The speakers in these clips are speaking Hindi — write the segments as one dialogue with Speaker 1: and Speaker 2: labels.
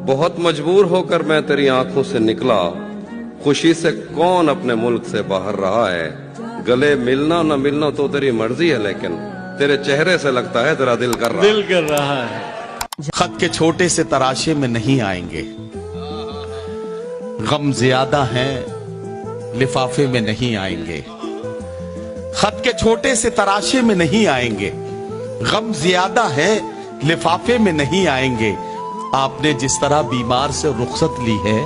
Speaker 1: बहुत मजबूर होकर मैं तेरी आंखों से निकला, खुशी से कौन अपने मुल्क से बाहर रहा है। गले मिलना न मिलना तो तेरी मर्जी है, लेकिन तेरे चेहरे से लगता है तेरा दिल कर रहा है।
Speaker 2: खत के छोटे से तराशे में नहीं आएंगे, गम ज्यादा है लिफाफे में नहीं आएंगे। खत के छोटे से तराशे में नहीं आएंगे, गम ज्यादा है लिफाफे में नहीं आएंगे। आपने जिस तरह बीमार से रुखसत ली है,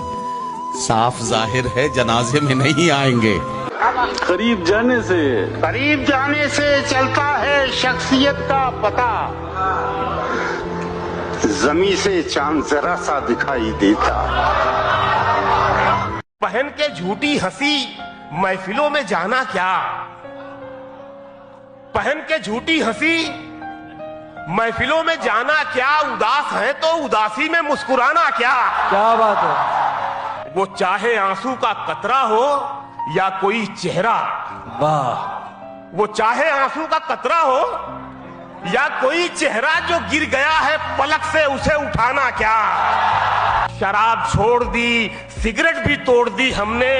Speaker 2: साफ जाहिर है जनाजे में नहीं आएंगे।
Speaker 3: करीब जाने से चलता है शख्सियत का पता, जमी से चांद जरा सा दिखाई देता।
Speaker 4: पहन के झूठी हंसी महफिलों में जाना क्या, पहन के झूठी हंसी महफिलों में जाना क्या। उदास है तो उदासी में मुस्कुराना क्या।
Speaker 5: क्या बात है।
Speaker 4: वो चाहे आंसू का कतरा हो या कोई चेहरा,
Speaker 5: वाह।
Speaker 4: वो चाहे आंसू का कतरा हो या कोई चेहरा जो गिर गया है पलक से, उसे उठाना क्या। शराब छोड़ दी, सिगरेट भी तोड़ दी हमने,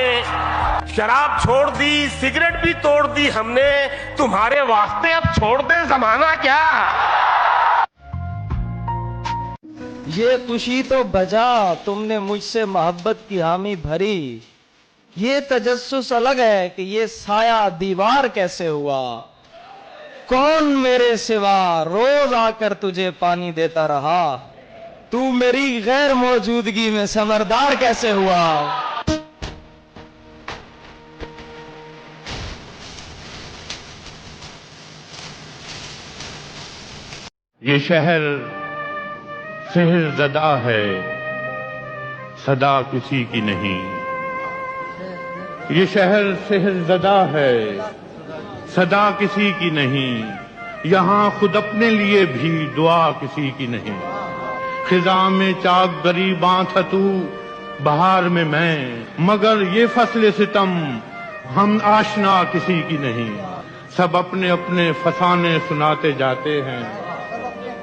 Speaker 4: शराब छोड़ दी, सिगरेट भी तोड़ दी हमने। तुम्हारे वास्ते अब छोड़ दे जमाना क्या।
Speaker 5: ये खुशी तो बजा तुमने मुझसे मोहब्बत की हामी भरी, ये तजस्सुस अलग है कि ये साया दीवार कैसे हुआ। कौन मेरे सिवा रोज आकर तुझे पानी देता रहा, तू मेरी गैर मौजूदगी में समरदार कैसे हुआ।
Speaker 6: ये शहर सेहरज़दा है, सदा किसी की नहीं। ये शहर सेहरज़दा है, सदा किसी की नहीं। यहाँ खुद अपने लिए भी दुआ किसी की नहीं। खिज़ा में चाक गरीबां था तू, बहार में मैं, मगर ये फसले सितम हम आशना किसी की नहीं। सब अपने अपने फसाने सुनाते जाते हैं,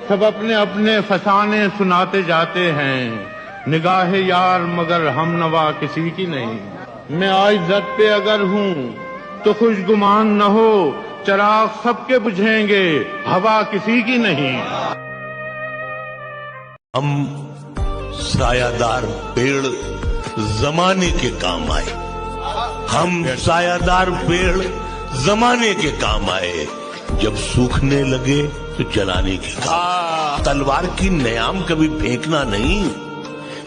Speaker 6: सब अपने अपने फसाने सुनाते जाते हैं। निगाहे यार मगर हम नवा किसी की नहीं। मैं आज इज्जत पे अगर हूँ तो खुशगुमान न हो, चराग सबके बुझेंगे हवा किसी की नहीं।
Speaker 7: हम सायादार पेड़ जमाने के काम आए, हम सायादार पेड़ जमाने के काम आए। जब सूखने लगे तो जलाने के काम। तलवार की नयाम कभी फेंकना नहीं,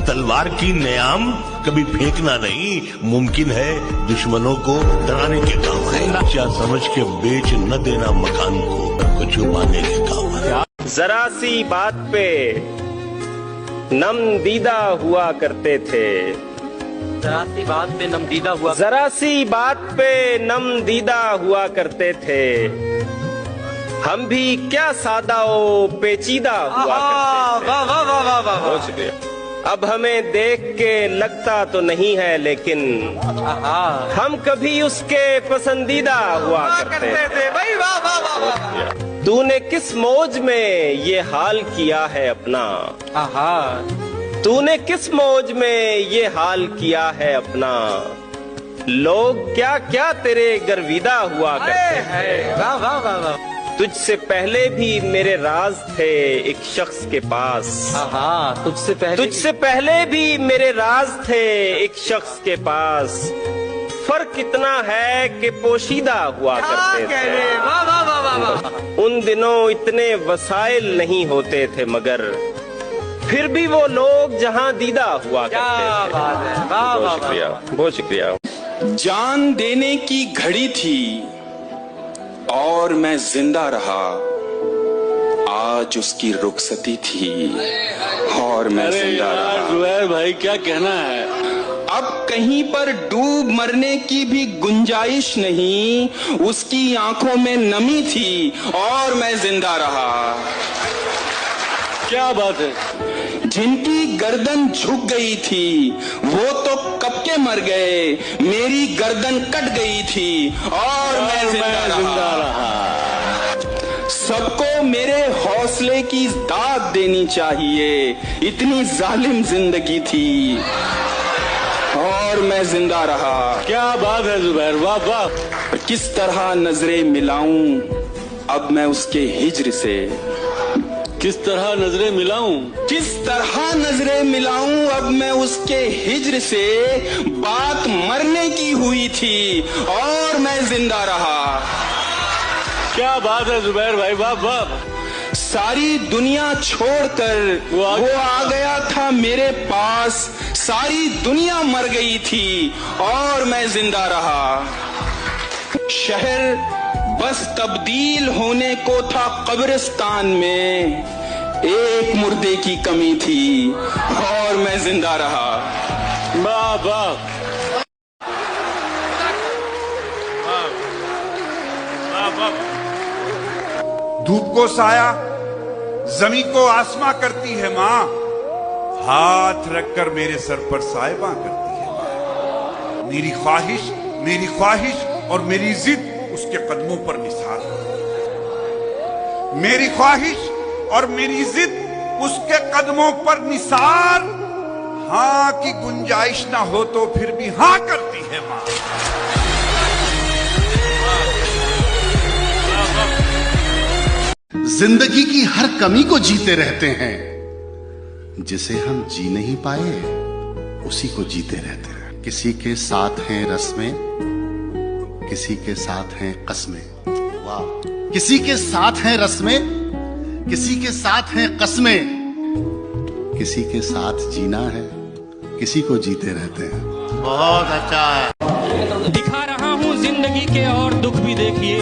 Speaker 7: तलवार की नयाम कभी फेंकना नहीं। मुमकिन है दुश्मनों को डराने के काम है। क्या समझ के बेच न देना मकान को छुपाने के काम है।
Speaker 8: जरा सी बात पे नम दीदा हुआ करते थे,
Speaker 5: जरा सी बात पे नम दीदा हुआ,
Speaker 8: जरा सी बात पे नम दीदा हुआ करते थे। हम भी क्या सादा ओ पेचीदा हुआ करते थे। अब हमें देख के लगता तो नहीं है, लेकिन हम कभी उसके पसंदीदा हुआ करते थे। तूने किस मौज में ये हाल किया है अपना, तूने किस मौज में ये हाल किया है अपना। लोग क्या क्या तेरे गर्विदा हुआ करते थे। तुझसे पहले भी मेरे राज थे एक शख्स के पास, तुझसे पहले भी मेरे राज थे एक शख्स के पास। फर्क इतना है कि पोशीदा हुआ करते थे। उन दिनों इतने वसाइल नहीं होते थे, मगर फिर भी वो लोग जहां दीदा हुआ करते थे। बहुत शुक्रिया, बहुत शुक्रिया।
Speaker 9: जान देने की घड़ी थी और मैं जिंदा रहा, आज उसकी रुखसती थी और मैं जिंदा रहा।
Speaker 3: जुबैर भाई क्या कहना है।
Speaker 9: अब कहीं पर डूब मरने की भी गुंजाइश नहीं, उसकी आंखों में नमी थी और मैं जिंदा रहा।
Speaker 3: क्या बात है।
Speaker 9: जिनकी गर्दन झुक गई थी वो तो कब के मर गए, मेरी गर्दन कट गई थी और मैं जिंदा रहा। सबको मेरे हौसले की दाद देनी चाहिए, इतनी जालिम जिंदगी थी और मैं जिंदा रहा।
Speaker 10: क्या बात है जुबैर, वाह वाह।
Speaker 9: किस तरह नजरें मिलाऊं अब मैं उसके हिज्र से,
Speaker 10: किस तरह नजरें मिलाऊं,
Speaker 9: किस तरह नजरें मिलाऊं अब मैं उसके हिज्र से। बात मरने की हुई थी और मैं जिंदा रहा।
Speaker 10: क्या बात है जुबैर भाई, वाह वाह।
Speaker 9: सारी दुनिया छोड़कर वो आ गया था मेरे पास, सारी दुनिया मर गई थी और मैं जिंदा रहा। शहर बस तब्दील होने को था कब्रिस्तान में, एक मुर्दे की कमी थी और मैं जिंदा रहा।
Speaker 10: वाह वाह।
Speaker 11: धूप को साया, जमीन को आसमां करती है माँ, हाथ रखकर मेरे सर पर साहिबा करती है माँ। मेरी ख्वाहिश और मेरी जिद उसके कदमों पर निसार, मेरी ख्वाहिश और मेरी जिद उसके कदमों पर निसार। हाँ की गुंजाइश ना हो तो फिर भी हाँ करती है माँ।
Speaker 12: जिंदगी की हर कमी को जीते रहते हैं, जिसे हम जी नहीं पाए उसी को जीते रहते हैं। किसी के साथ हैं रस्में, किसी के साथ हैं कस्में। वाह। किसी के साथ हैं रस्में, किसी के साथ हैं कस्में, किसी के साथ जीना है, किसी को जीते रहते हैं। बहुत अच्छा है।
Speaker 13: दिखा रहा हूँ जिंदगी के और दुख भी देखिए,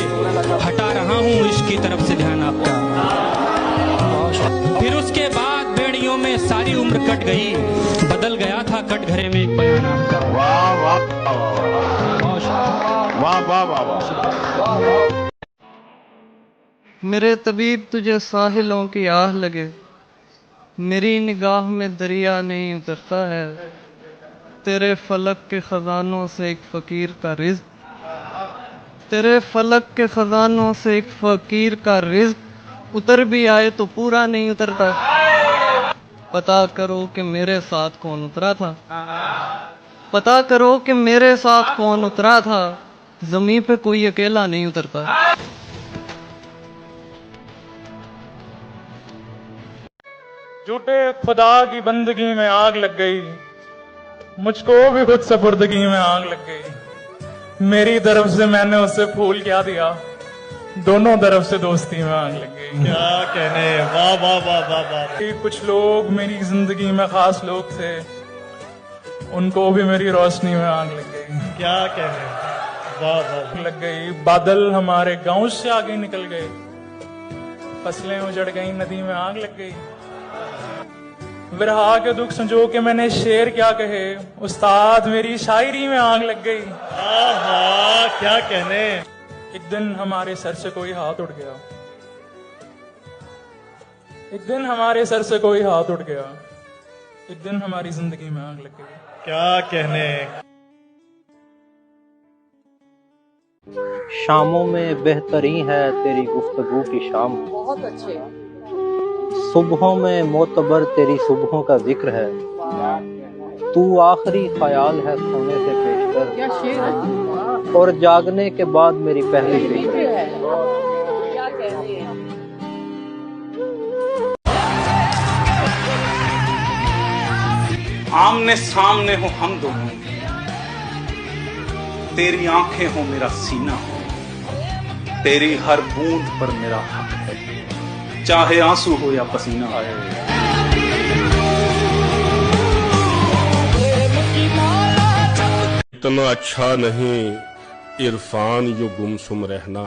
Speaker 13: हटा रहा हूँ इश्क की तरफ से ध्यान आपका। फिर उसके बाद बेड़ियों में सारी उम्र कट गई, बदल गया था कटघरे में एक बयान आपका।
Speaker 6: वाह वाह वाह वाह वाह वाह।
Speaker 5: मेरे तबीब तुझे साहिलों की आह लगे, मेरी निगाह में दरिया नहीं उतरता है। तेरे फलक के खजानों से एक फकीर का रिज़्क, तेरे फलक के खजानों से एक फकीर का रिज़्क उतर भी आए तो पूरा नहीं उतरता। पता करो कि मेरे साथ कौन उतरा था, पता करो कि मेरे साथ कौन उतरा था। जमीन पे कोई अकेला नहीं उतरता।
Speaker 14: झूठे खुदा की बंदगी में आग लग गई, मुझको भी खुद सपुर्दगी में आग लग गई। मेरी तरफ से मैंने उसे फूल क्या दिया, दोनों तरफ से दोस्ती में आग लग गई।
Speaker 10: क्या कहने, वाह वाह वाह वाह वाह।
Speaker 14: कुछ लोग मेरी जिंदगी में खास लोग थे, उनको भी मेरी रोशनी में आग लग गई।
Speaker 10: क्या कहने, वाह वाह।
Speaker 14: लग गई। बादल हमारे गांव से आगे निकल गए, फसलें उजड़ गई, नदी में आग लग गई। विरहा के दुख संजो के मैंने शेर क्या कहे, उस्ताद मेरी शायरी में आग लग गई।
Speaker 10: आहा, क्या कहने।
Speaker 14: एक दिन हमारे सर से कोई हाथ उठ गया, एक दिन हमारे सर से कोई हाथ उठ गया, एक दिन हमारी जिंदगी में आग लग गई।
Speaker 10: क्या कहने।
Speaker 15: शामों में बेहतरीन है तेरी गुफ्तगू की शाम,
Speaker 16: बहुत अच्छे।
Speaker 15: सुबहों में मोतबर तेरी सुबहों का जिक्र है, तू आखिरी ख्याल है सोने से पेशतर,
Speaker 16: क्या शेर है।
Speaker 15: और जागने के बाद मेरी पहली फिक्र है।
Speaker 16: क्या कहने हैं।
Speaker 17: आमने सामने हो हम दोनों, तेरी आंखें हो मेरा सीना हो, तेरी हर बूंद पर मेरा हक है, चाहे आंसू हो या पसीना आए।
Speaker 18: इतना अच्छा नहीं इरफान यू गुमसुम रहना,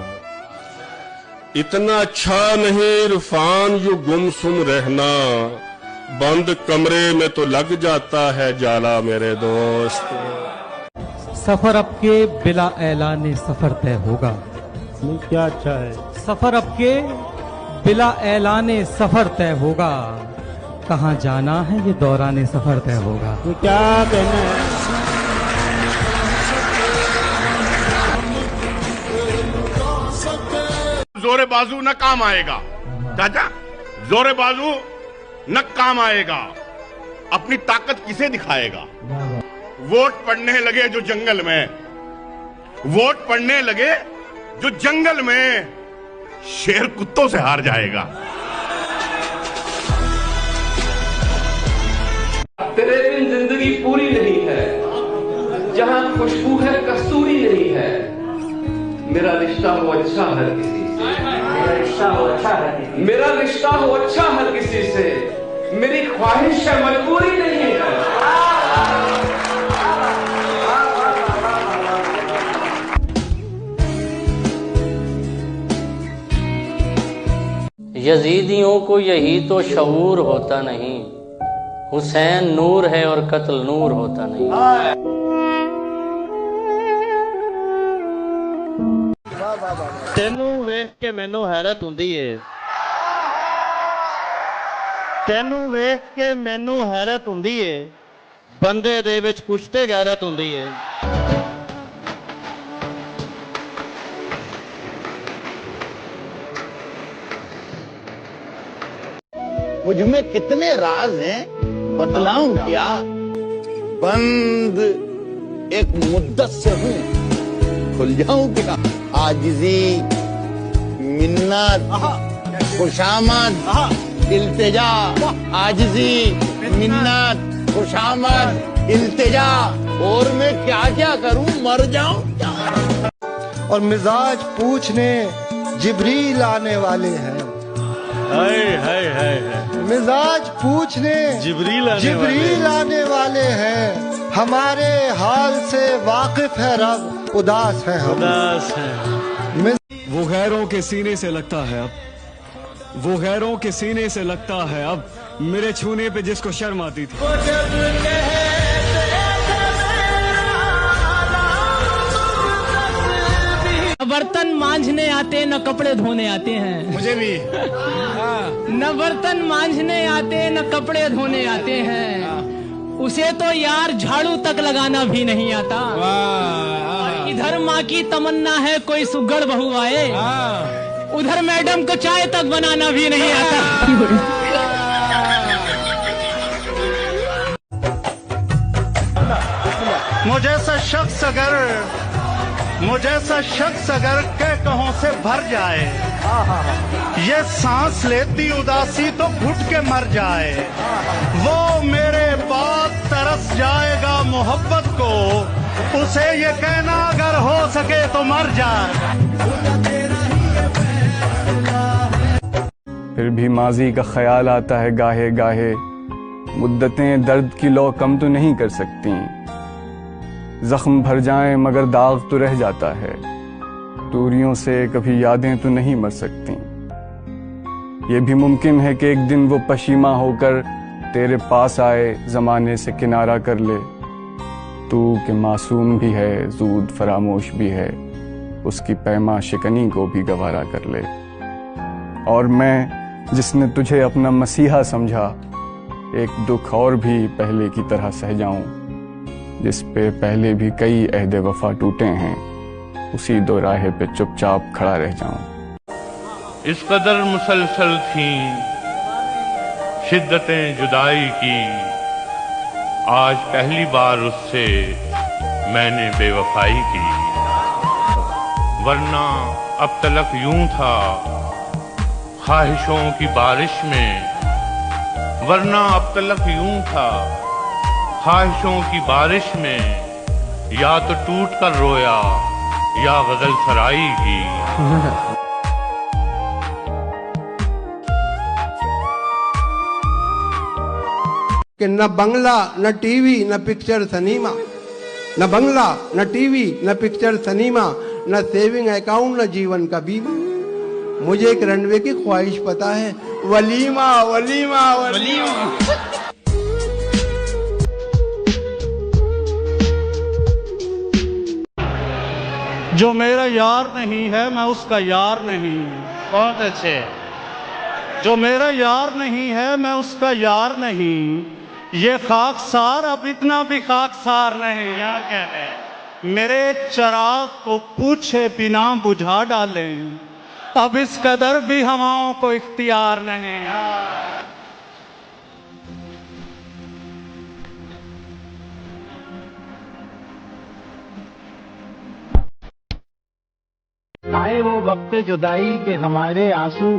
Speaker 18: इतना अच्छा नहीं इरफान यू गुमसुम रहना, बंद कमरे में तो लग जाता है जाला मेरे दोस्त।
Speaker 19: सफर अब के बिला ऐलान सफर तय होगा।
Speaker 10: क्या अच्छा है।
Speaker 19: सफर अब के बिला ऐलान सफर तय होगा, कहाँ जाना है ये दौरान सफर तय होगा।
Speaker 10: तो क्या कहना है।
Speaker 18: जोरे बाजू न काम आएगा। चाचा, जोरे बाजू न काम आएगा, अपनी ताकत किसे दिखाएगा? वोट पड़ने लगे जो जंगल में, वोट पड़ने लगे जो जंगल में, शेर कुत्तों से हार जाएगा।
Speaker 20: तेरे बिन जिंदगी पूरी नहीं है, जहां खुशबू है कस्तूरी नहीं है। मेरा रिश्ता हो अच्छा हर किसी से, मेरा रिश्ता हो अच्छा हर किसी से, मेरी ख्वाहिश है मजबूरी नहीं है।
Speaker 15: यजीदियों को यही तो शऊर होता नहीं, हुसैन नूर है और कत्ल नूर होता नहीं।
Speaker 5: तेनू वेख के मैनू हैरत हुंदी है, तेनू वेख के मैनू हैरत हुंदी है, बंदे दे विच कुछ ते गैरत हुंदी है।
Speaker 21: मुझ में कितने राज हैं, बतलाऊं क्या? बंद एक मुद्दत से हूँ, खुल जाऊं क्या? आजिजी, मिन्नत, खुशामद, इल्तिजा, आजिजी, मिन्नत, खुशामद, इल्तिजा, और मैं क्या क्या करूं, मर जाऊं क्या?
Speaker 22: और मिजाज पूछने जिब्रील आने वाले हैं। मिजाज पूछने जिब्रील आने वाले हैं। हमारे हाल से वाकिफ है रब, उदास है हम, उदास है।
Speaker 23: वो गैरों के सीने से लगता है अब, वो गैरों के सीने से लगता है अब, मेरे छूने पे जिसको शर्म आती थी।
Speaker 24: बर्तन मांझने आते न कपड़े धोने आते हैं। मुझे भी। न बर्तन मांझने आते न कपड़े धोने आते हैं, उसे तो यार झाड़ू तक लगाना भी नहीं आता। और इधर माँ की तमन्ना है कोई सुगड़ बहू आए, उधर मैडम को चाय तक बनाना भी नहीं आता।
Speaker 21: मुझे सा शख्स अगर के कहों से भर जाए, ये सांस लेती उदासी तो घुट के मर जाए, वो मेरे बाद तरस जाएगा मोहब्बत को, उसे ये कहना अगर हो सके तो मर जाए।
Speaker 23: फिर भी माजी का ख्याल आता है गाहे गाहे, मुद्दतें दर्द की लौ कम तो नहीं कर सकती, जख्म भर जाएं मगर दाग तो रह जाता है, दूरियों से कभी यादें तो नहीं मर सकती। ये भी मुमकिन है कि एक दिन वो पशीमा होकर तेरे पास आए, जमाने से किनारा कर ले, तू के मासूम भी है जूद फरामोश भी है, उसकी पैमा शिकनी को भी गवारा कर ले। और मैं जिसने तुझे अपना मसीहा समझा, एक दुख और भी पहले की तरह सह जाऊं, जिस पे पहले भी कई अहदे वफा टूटे हैं, उसी दो राहे पे चुपचाप खड़ा रह जाऊं।
Speaker 6: इस कदर मुसलसल थी शिद्दतें जुदाई की, आज पहली बार उससे मैंने बेवफाई की, वरना अब तलक यूं था ख्वाहिशों की बारिश में, वरना अब तलक यूं था ख्वाहिशों की बारिश में, या तो टूट कर रोया या गजल सराई की।
Speaker 25: कि न बंगला न टीवी न पिक्चर सिनेमा, न बंगला न टीवी न पिक्चर सिनेमा, न सेविंग अकाउंट न जीवन का बीमा, मुझे एक रनवे की ख्वाहिश पता है, वलीमा वलीमा वलीमा।
Speaker 21: जो मेरा यार नहीं है मैं उसका यार नहीं। बहुत अच्छे। जो मेरा यार नहीं है मैं उसका यार नहीं, ये खाकसार अब इतना भी खाकसार नहीं। क्या कहते मेरे चिराग को पूछे बिना बुझा डालें, अब इस कदर भी हवाओं को इख्तियार नहीं।
Speaker 1: आए वो वक्त जुदाई के हमारे आंसू,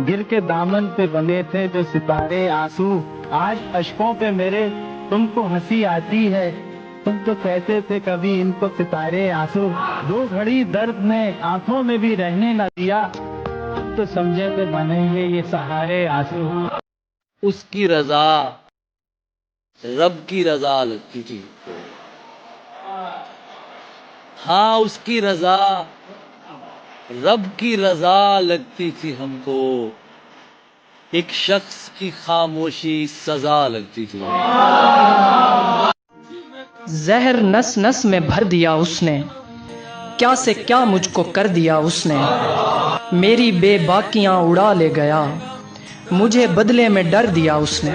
Speaker 1: गिर के दामन पे बंधे थे जो सितारे आंसू। आज अशकों पे मेरे तुमको हंसी आती है, तुम तो कहते थे कभी इनको सितारे आंसू। दो घड़ी दर्द ने आंखों में भी रहने न दिया, तो समझे थे बनेंगे ये सहारे आंसू।
Speaker 5: उसकी रजा रब की रजा लगती थी। हाँ, उसकी रजा रब की रजा लगती थी हमको, एक शख्स की खामोशी सजा लगती थी।
Speaker 24: जहर नस नस में भर दिया उसने, क्या से क्या मुझको कर दिया उसने। मेरी बेबाकियां उड़ा ले गया, मुझे बदले में डर दिया उसने।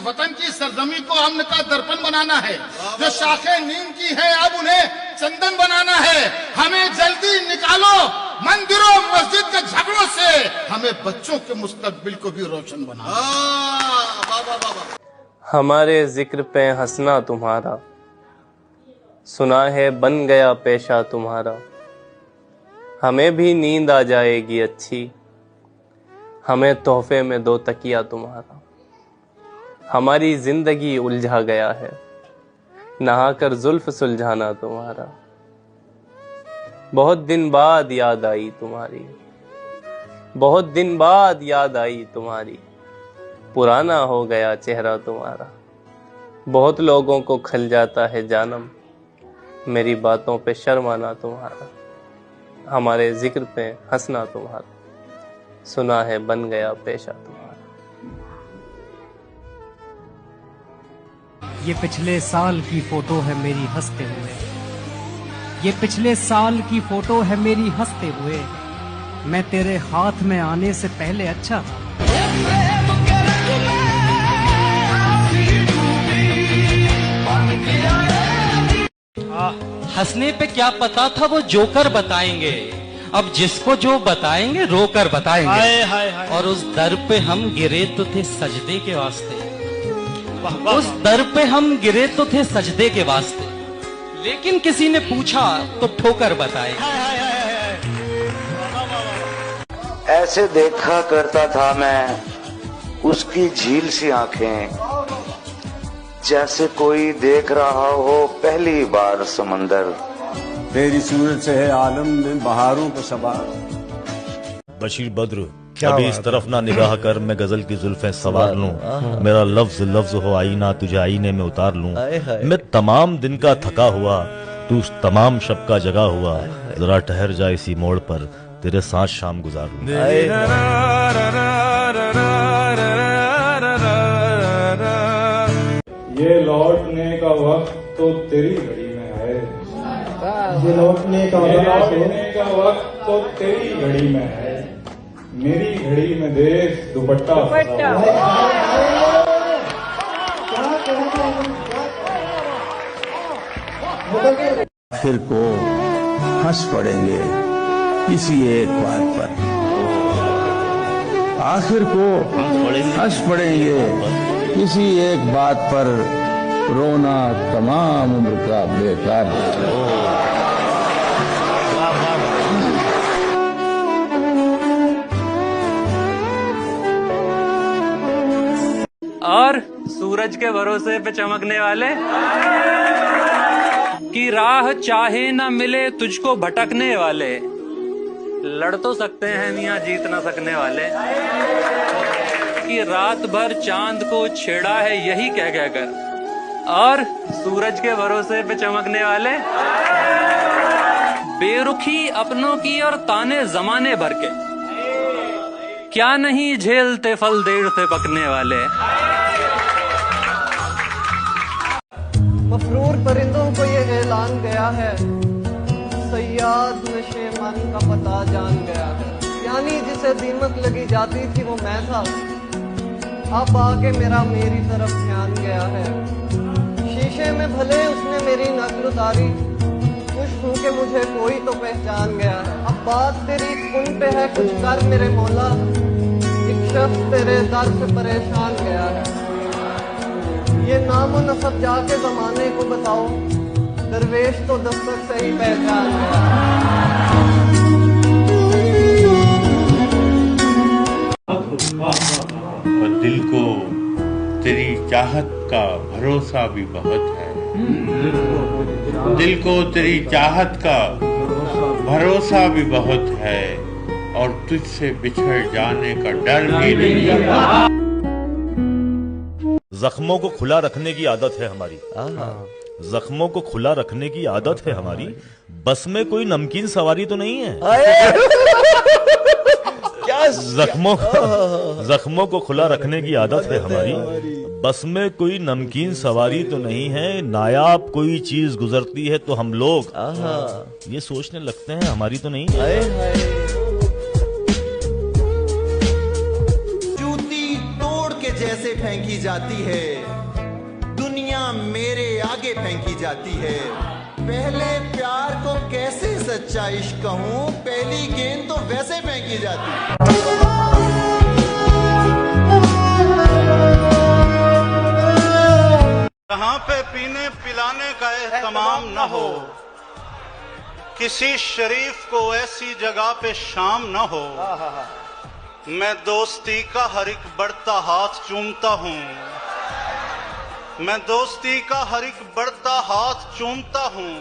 Speaker 2: वतन की सरजमी को अमन का दर्पण बनाना है, जो शाखें नीम की है अब उन्हें चंदन बनाना है। हमें जल्दी निकालो मंदिरों मस्जिद के झगड़ों से, हमें बच्चों के मुस्तकबिल को भी रोशन बनाना।
Speaker 4: हमारे जिक्र पे हंसना तुम्हारा, सुना है बन गया पेशा तुम्हारा। हमें भी नींद आ जाएगी अच्छी, हमें तोहफे में दो तकिया तुम्हारा। हमारी जिंदगी उलझा गया है, नहाकर जुल्फ सुलझाना तुम्हारा। बहुत दिन बाद याद आई तुम्हारी, बहुत दिन बाद याद आई तुम्हारी। पुराना हो गया चेहरा तुम्हारा, बहुत लोगों को खल जाता है जानम। मेरी बातों पे शर्माना तुम्हारा, हमारे जिक्र पे हंसना तुम्हारा। सुना है बन गया पेशा तुम्हारा।
Speaker 19: ये पिछले साल की फोटो है मेरी हंसते हुए, ये पिछले साल की फोटो है मेरी हंसते हुए। मैं तेरे हाथ में आने से पहले अच्छा था।
Speaker 13: हंसने पे क्या पता था वो जोकर बताएंगे, अब जिसको जो बताएंगे रोकर बताएंगे।
Speaker 21: हाय हाय हाय।
Speaker 13: और उस दर पे हम गिरे तो थे सजदे के वास्ते, उस दर पे हम गिरे तो थे सजदे के वास्ते। लेकिन किसी ने पूछा तो ठोकर बताए।
Speaker 7: ऐसे देखा करता था मैं उसकी झील सी आंखें, जैसे कोई देख रहा हो पहली बार समंदर।
Speaker 8: तेरी सूरत से है आलम में बहारों को सबा।
Speaker 26: बशीर बद्र अभी इस तरफ ना निगाह कर, मैं गजल की जुल्फें सवार लूं। मेरा लफ्ज लफ्ज हो आईना, तुझे आईने में उतार लूं। मैं तमाम दिन का थका हुआ, तू उस तमाम शब का जगा हुआ। जरा ठहर जा इसी मोड़ पर, तेरे साथ शाम गुजार लूं।
Speaker 14: ये लौटने का वक्त तो तेरी घड़ी में है, ये लौटने का वक्त तो तेरी घड़ी में है। मेरी घड़ी में देख दुपट्टा
Speaker 8: आखिर को हंस पड़ेंगे किसी एक बात पर, आखिर को हंस पड़ेंगे किसी एक बात पर। रोना तमाम उम्र का बेकार।
Speaker 27: और सूरज के भरोसे पे चमकने वाले की राह चाहे ना मिले तुझको भटकने वाले। लड़ तो सकते हैं मियां जीत ना सकने वाले, कि रात भर चांद को छेड़ा है यही कह कहकर। और सूरज के भरोसे पे चमकने वाले बेरुखी अपनों की और ताने जमाने भर के, क्या नहीं झेलते फल देर से पकने वाले।
Speaker 28: मफरूर परिंदों को ये ऐलान गया है, सयाद नशे मन का पता जान गया है। यानी जिसे दीमक लगी जाती थी वो मैं था, अब आके मेरा मेरी तरफ ध्यान गया है। शीशे में भले उसने मेरी नकल उतारी, खुश हूँ कि मुझे कोई तो पहचान गया है। अब बात तेरी उन पे है, कुछ कर मेरे मौला, एक शख्स तेरे दर से परेशान गया है। ये नाम और नसब जाके जमाने को बताओ, दरवेश तो दस्तक से ही पहचान गया।
Speaker 6: और दिल को तेरी चाहत का भरोसा भी बहुत है, दिल को तेरी चाहत का भरोसा भी बहुत है, और तुझसे बिछड़ जाने का डर भी नहीं है।
Speaker 26: जख्मों को खुला रखने की आदत है हमारी, जख्मों को खुला रखने की आदत है हमारी, बस में कोई नमकीन सवारी तो नहीं है। क्या जख्मों को खुला रखने की आदत है हमारी, बस में कोई नमकीन सवारी तो नहीं है। नायाब कोई चीज गुजरती है तो हम लोग ये सोचने लगते हैं हमारी तो नहीं है।
Speaker 3: जूती तोड़ के जैसे फेंकी जाती है, दुनिया मेरे आगे फेंकी जाती है। पहले प्यार को कैसे सच्चा इश्क कहूं, पहली गेंद तो वैसे फेंकी जाती है।
Speaker 21: जहाँ पे पीने पिलाने का एहतमाम न हो, किसी शरीफ को ऐसी जगह पे शाम न हो, मैं दोस्ती का हर एक बढ़ता हाथ चूमता हूँ, मैं दोस्ती का हर एक बढ़ता हाथ चूमता हूँ।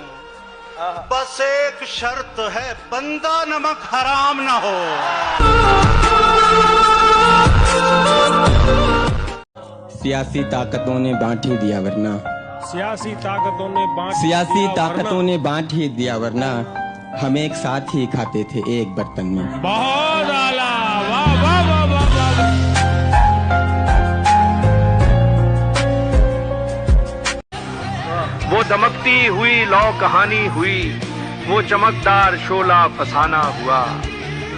Speaker 21: बस एक शर्त है, बंदा नमक हराम ना हो।
Speaker 9: सियासी ताकतों ने बांट ही दिया वरना,
Speaker 10: सियासी ताकतों ने
Speaker 9: बांट ही दिया वरना हम एक साथ ही खाते थे एक बर्तन में।
Speaker 10: बहुत आला, वाह वाह वाह वाह वाह।
Speaker 11: वो दमकती हुई लौ कहानी हुई, वो चमकदार शोला फसाना हुआ,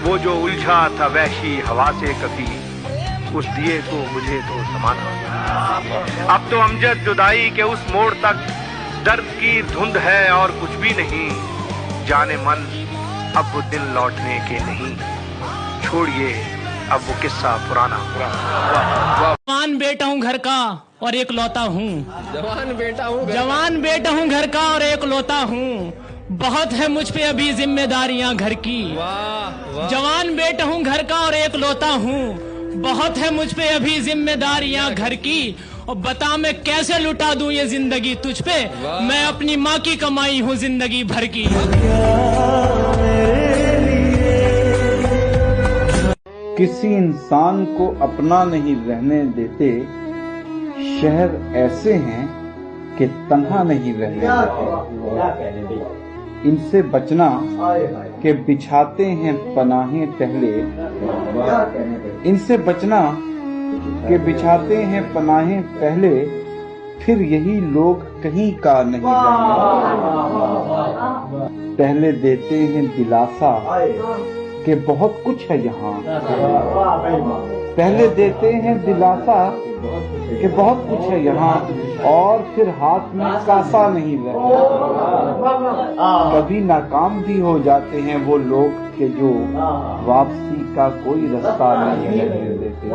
Speaker 11: वो जो उलझा था वहशी हवा से कभी, उस दिए को मुझे तो समाना हुआ। अब तो अमजद जुदाई के उस मोड़ तक दर्द की धुंध है और कुछ भी नहीं, जाने मन अब वो दिन लौटने के नहीं, छोड़िए अब वो किस्सा पुराना।
Speaker 24: जवान बेटा हूँ घर का और एक लौता हूँ, जवान बेटा हूँ घर का और एक लौता हूँ, बहुत है मुझ पे अभी जिम्मेदारियां घर की। जवान बेटा हूँ घर का और एक लौता हूँ, बहुत है मुझ पे अभी जिम्मेदारियां घर की, और बता मैं कैसे लुटा दूं ये जिंदगी तुझ पे, मैं अपनी माँ की कमाई हूँ जिंदगी भर की।
Speaker 12: किसी इंसान को अपना नहीं रहने देते, शहर ऐसे हैं कि तन्हा नहीं रहने देते। इनसे बचना के बिछाते हैं पनाहें पहले, इनसे बचना के बिछाते हैं पनाहें पहले, फिर यही लोग कहीं का नहीं रहने। पहले देते हैं दिलासा कि बहुत कुछ है यहाँ, पहले देते हैं दिलासा कि बहुत कुछ है यहाँ, और फिर हाथ में कासा नहीं रहता। कभी नाकाम भी हो जाते हैं वो लोग के जो वापसी का कोई रास्ता नहीं रहने देते।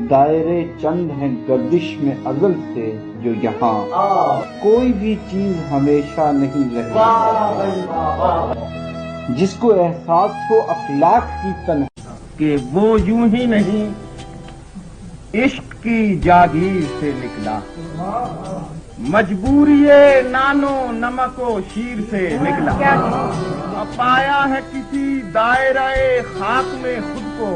Speaker 12: दायरे चंद हैं गर्दिश में अज़ल से जो यहाँ, कोई भी चीज हमेशा नहीं रहती। जिसको एहसास हो अखलाक की तन्हा कि वो यूं ही नहीं इश्क की जागीर से निकला, मजबूरिये नानो नमको शीर से निकला। पाया है किसी दायरे खाक में खुद को,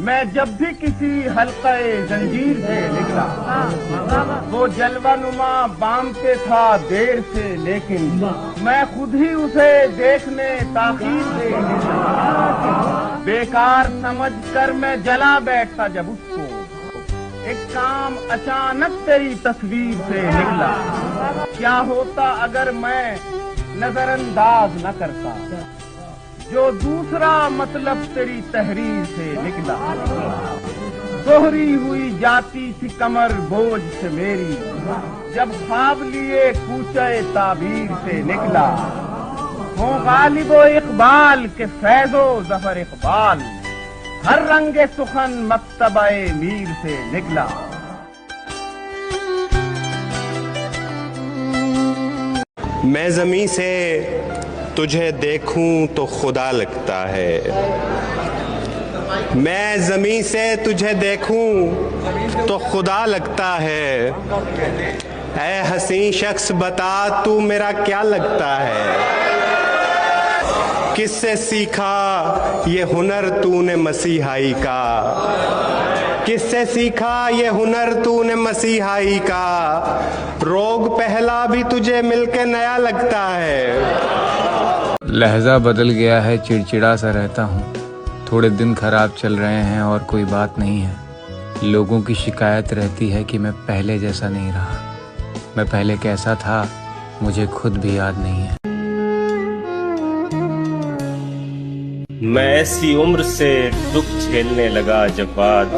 Speaker 12: मैं जब भी किसी हल्क़े जंजीर से निकला। वो जलवानुमा बाम पे था देर से, लेकिन मैं खुद ही उसे देखने ताख़ीर से निकला। बेकार समझ कर मैं जला बैठा जब उसको, एक काम अचानक तेरी तस्वीर से निकला। क्या होता अगर मैं नजरअंदाज न करता, जो दूसरा मतलब तेरी तहरीर से निकला। दोहरी हुई जाती थी कमर बोझ से मेरी, जब ख्वाब लिए कूचे ताबीर से निकला। हो गालिबो इकबाल के फैजो जफर इकबाल, हर रंगे सुखन मक्तबाए मीर से निकला।
Speaker 21: मैं ज़मीं से तुझे देखूं तो खुदा लगता है, मैं ज़मीं से तुझे देखूं तो खुदा लगता है। ऐ हसीन शख्स बता तू मेरा क्या लगता है, किससे सीखा ये हुनर तूने मसीहाई का, किससे सीखा ये हुनर तूने मसीहाई का। रोग पहला भी तुझे मिलके नया लगता है।
Speaker 15: लहजा बदल गया है, चिड़चिड़ा सा रहता हूँ, थोड़े दिन खराब चल रहे हैं और कोई बात नहीं है। लोगों की शिकायत रहती है कि मैं पहले जैसा नहीं रहा, मैं पहले कैसा था मुझे खुद भी याद नहीं है।
Speaker 26: मैं ऐसी उम्र से दुख झेलने लगा जब बात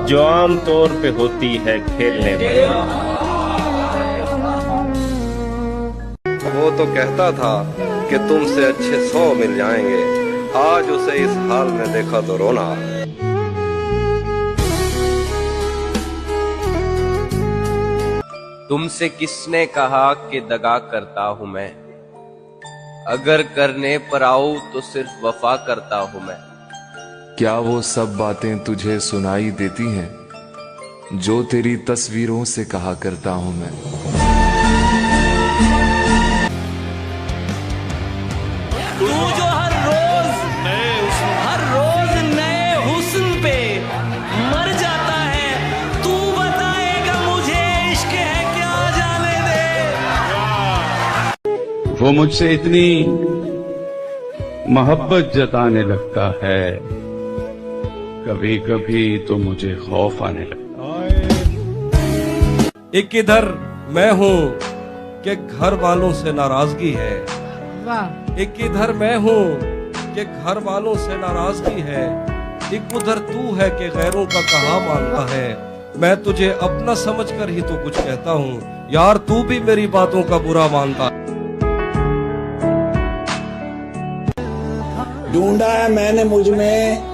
Speaker 26: जो आम तौर पे होती है खेलने में।
Speaker 16: वो तो कहता था कि तुमसे अच्छे 100 मिल जाएंगे, आज उसे इस हाल में देखा तो रोना।
Speaker 17: तुमसे किसने कहा कि दगा करता हूँ मैं, अगर करने पर आऊं तो सिर्फ वफा करता हूँ मैं।
Speaker 18: क्या वो सब बातें तुझे सुनाई देती हैं जो तेरी तस्वीरों से कहा करता हूँ मैं।
Speaker 24: तू जो हर रोज नए हुस्न पे मर जाता है, तू बताएगा मुझे इश्क है क्या, जाने दे।
Speaker 6: वो मुझसे इतनी मोहब्बत जताने लगता है, कभी कभी तो मुझे खौफ आने लगता है।
Speaker 20: एक इधर मैं हूँ कि घर वालों से नाराजगी है, एक इधर मैं हूँ कि घर वालों से नाराजगी है, एक उधर तू है कि गैरों का कहा मानता है। मैं तुझे अपना समझकर ही तो कुछ कहता हूँ यार, तू भी मेरी बातों का बुरा मानता है।
Speaker 8: ढूंढा है मैंने मुझ में,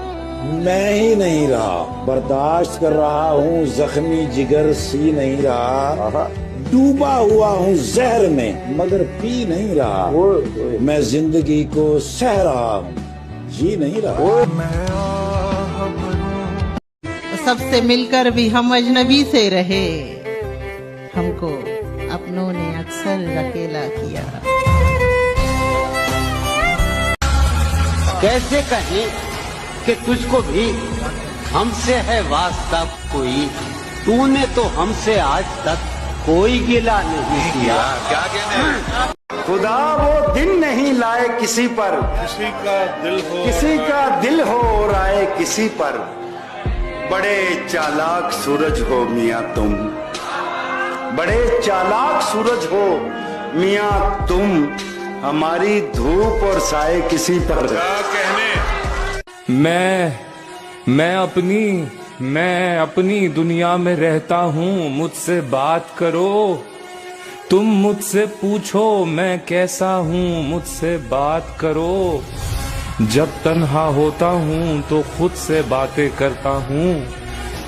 Speaker 8: मैं ही नहीं रहा, बर्दाश्त कर रहा हूँ जख्मी जिगर सी नहीं रहा, डूबा हुआ हूँ जहर में मगर पी नहीं रहा, मैं जिंदगी को सह रहा हूँ जी नहीं रहा।
Speaker 22: सबसे मिलकर भी हम अजनबी से रहे, हमको अपनों ने अक्सर अकेला किया।
Speaker 1: कैसे कहें कि तुझको भी हमसे है वास्ता कोई, तूने तो हमसे आज तक कोई गिला नहीं किया।
Speaker 21: क्या कहने?
Speaker 7: खुदा वो दिन नहीं लाए किसी पर, किसी का दिल हो और आए किसी पर। बड़े चालाक सूरज हो मियाँ तुम, बड़े चालाक सूरज हो मियाँ तुम, हमारी धूप और साए किसी पर।
Speaker 21: क्या कहने?
Speaker 15: मैं अपनी दुनिया में रहता हूँ, मुझसे बात करो, तुम मुझसे पूछो मैं कैसा हूँ, मुझसे बात करो। जब तन्हा होता हूँ तो खुद से बातें करता हूँ,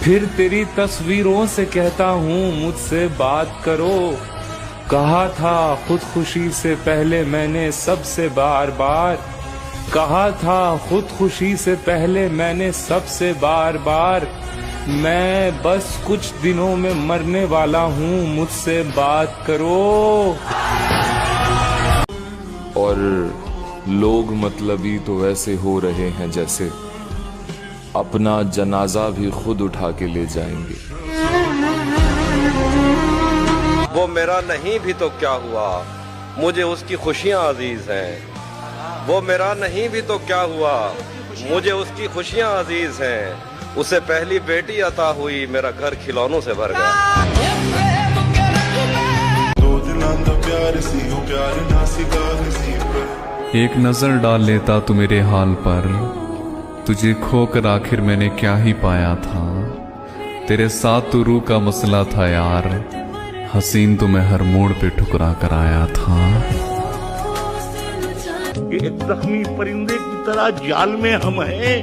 Speaker 15: फिर तेरी तस्वीरों से कहता हूँ मुझसे बात करो। कहा था खुदकुशी से पहले मैंने सबसे बार बार, कहा था खुदकुशी से पहले मैंने सबसे बार बार, मैं बस कुछ दिनों में मरने वाला हूँ मुझसे बात करो।
Speaker 18: और लोग मतलबी तो वैसे हो रहे हैं जैसे अपना जनाजा भी खुद उठा के ले जाएंगे।
Speaker 16: वो मेरा नहीं भी तो क्या हुआ, मुझे उसकी खुशियाँ अजीज हैं। वो मेरा नहीं भी तो क्या हुआ, मुझे उसकी खुशियाँ अजीज हैं। उसे पहली बेटी अता हुई, मेरा घर खिलौनों से भर गया।
Speaker 18: एक नजर डाल लेता तू मेरे हाल पर,
Speaker 15: तुझे खोकर आखिर मैंने क्या ही पाया था, तेरे साथ तो रूह का मसला था यार, हसीन तो मैं हर मोड़ पे ठुकरा कर आया था।
Speaker 6: एक जख्मी परिंदे की तरह जाल में हम हैं,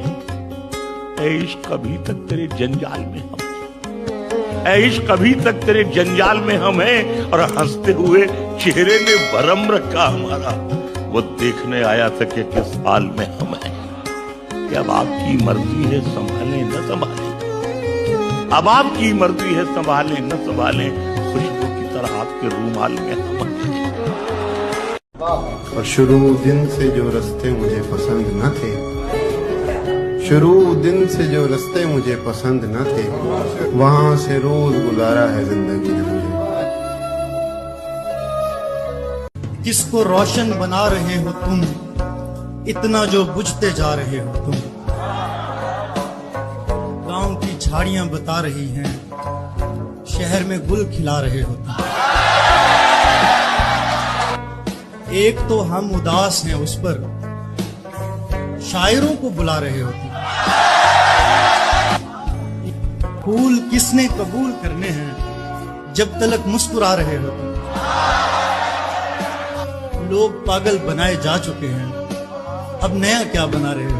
Speaker 6: इश्क अभी तक तेरे जंजाल में हम, इश्क अभी तक तेरे जंजाल में हम हैं, और हंसते हुए चेहरे ने भरम रखा हमारा, वो देखने आया था कि किस हाल में हम हैं। कि अब आपकी मर्जी है संभालें न संभालें, अब आपकी मर्जी है संभालें न संभालें, खुशबू की तरह आपके रूमाल में हम हैं।
Speaker 2: और शुरू दिन से जो रास्ते मुझे पसंद न थे, शुरू दिन से जो रास्ते मुझे पसंद न थे, वहां से रोज गुजारा है जिंदगी ने मुझे।
Speaker 4: किसको रोशन बना रहे हो तुम, इतना जो बुझते जा रहे हो तुम। गांव की झाड़ियां बता रही हैं, शहर में गुल खिला रहे हो तुम। एक तो हम उदास हैं उस पर, शायरों को बुला रहे हो तुम। फूल किसने कबूल करने हैं, जब तलक मुस्कुरा रहे हो तुम। लोग पागल बनाए जा चुके हैं, अब नया क्या बना रहे हो।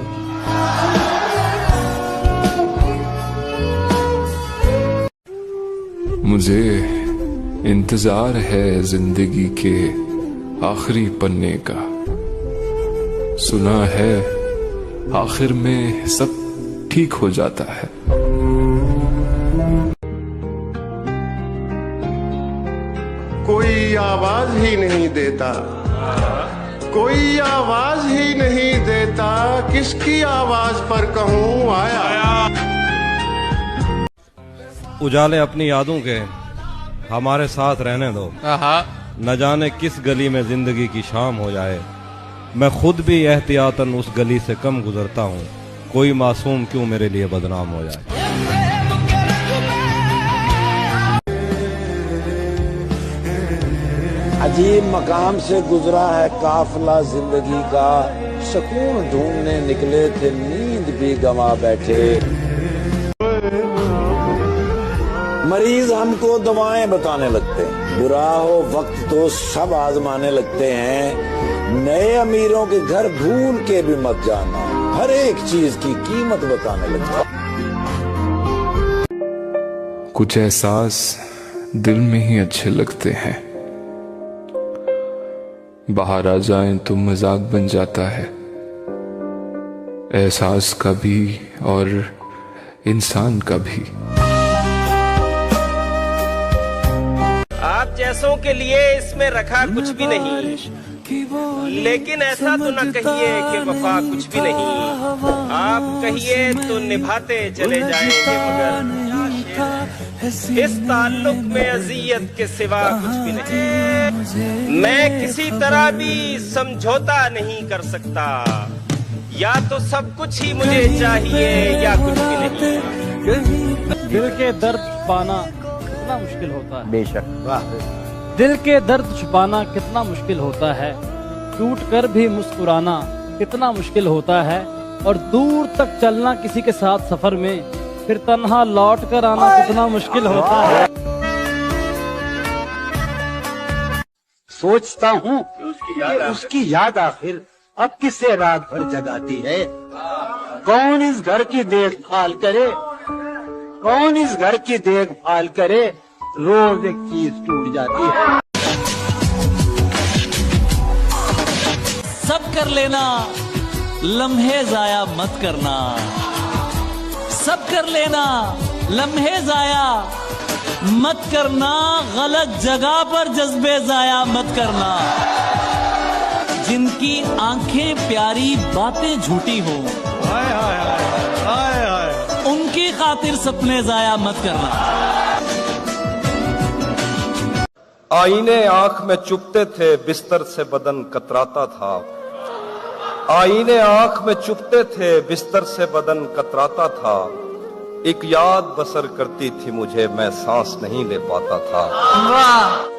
Speaker 18: मुझे इंतजार है जिंदगी के आखिरी पन्ने का, सुना है आखिर में सब ठीक हो जाता है।
Speaker 21: कोई आवाज ही नहीं देता, कोई आवाज ही नहीं देता, किसकी आवाज पर कहूँ आया।
Speaker 20: उजाले अपनी यादों के हमारे साथ रहने दो, न जाने किस गली में जिंदगी की शाम हो जाए। मैं खुद भी एहतियातन उस गली से कम गुजरता हूँ, कोई मासूम क्यों मेरे लिए बदनाम हो जाए।
Speaker 8: अजीब मकाम से गुजरा है काफिला जिंदगी का, सुकून ढूंढने निकले थे नींद भी गंवा बैठे। मरीज हमको दवाएं बताने लगते हैं, बुरा हो वक्त तो सब आजमाने लगते हैं। नए अमीरों के घर भूल के भी मत जाना, हर एक चीज की कीमत बताने लगते हैं।
Speaker 18: कुछ एहसास दिल में ही अच्छे लगते हैं, बाहर आ जाएं तो मजाक बन जाता है। एहसास का भी और इंसान का भी।
Speaker 17: आप जैसों के लिए इसमें रखा कुछ भी नहीं, लेकिन ऐसा तो न कहिए कि वफा कुछ भी नहीं। आप कहिए तो निभाते चले जाएंगे, मगर इस ताल्लुक में अजियत के सिवा कुछ भी नहीं। मैं किसी तरह भी समझौता नहीं कर सकता, या तो सब कुछ ही मुझे चाहिए या कुछ भी नहीं।
Speaker 5: दिल के दर्द छुपाना कितना मुश्किल होता है,
Speaker 1: बेशक।
Speaker 5: दिल के दर्द छुपाना कितना मुश्किल होता है, टूट कर भी मुस्कुराना कितना मुश्किल होता है, और दूर तक चलना किसी के साथ सफर में, फिर तन्हा लौट कर आना कितना मुश्किल होता है।
Speaker 1: सोचता हूँ उसकी याद आखिर अब किससे रात भर जगाती है। कौन इस घर की देखभाल करे, कौन इस घर की देखभाल करे, रोज एक चीज टूट जाती है।
Speaker 13: सब कर लेना, लम्हे जाया मत करना। सब कर लेना, लम्हे जाया मत करना। गलत जगह पर जज्बे जाया मत करना। जिनकी आंखें प्यारी बातें झूठी हो, उनकी खातिर सपने जाया मत करना।
Speaker 16: आईने आंख में चुपते थे, बिस्तर से बदन कतराता था। आईने आंख में चुपते थे, बिस्तर से बदन कतराता था। एक याद बसर करती थी मुझे, मैं सांस नहीं ले पाता था।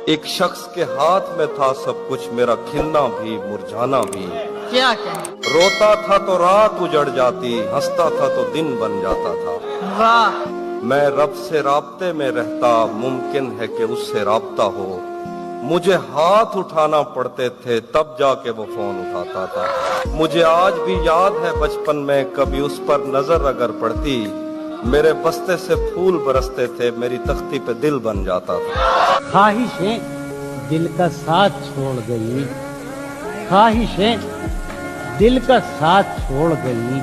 Speaker 16: एक शख्स के हाथ में था सब कुछ, मेरा खिलना भी मुरझाना भी।
Speaker 22: क्या कहें?
Speaker 16: रोता था तो रात उजड़ जाती, हंसता था तो दिन बन जाता था।
Speaker 22: वाह!
Speaker 16: मैं रब से राब्ते में रहता, मुमकिन है कि उससे राब्ता हो। मुझे हाथ उठाना पड़ते थे तब जाके वो फोन उठाता था। मुझे आज भी याद है बचपन में कभी उस पर नजर अगर पड़ती, मेरे बस्ते से फूल बरसते थे, मेरी तख्ती पे दिल बन जाता था।
Speaker 1: ख्वाहिशें दिल का साथ छोड़ गई, ख्वाहिशें दिल का साथ छोड़ गई,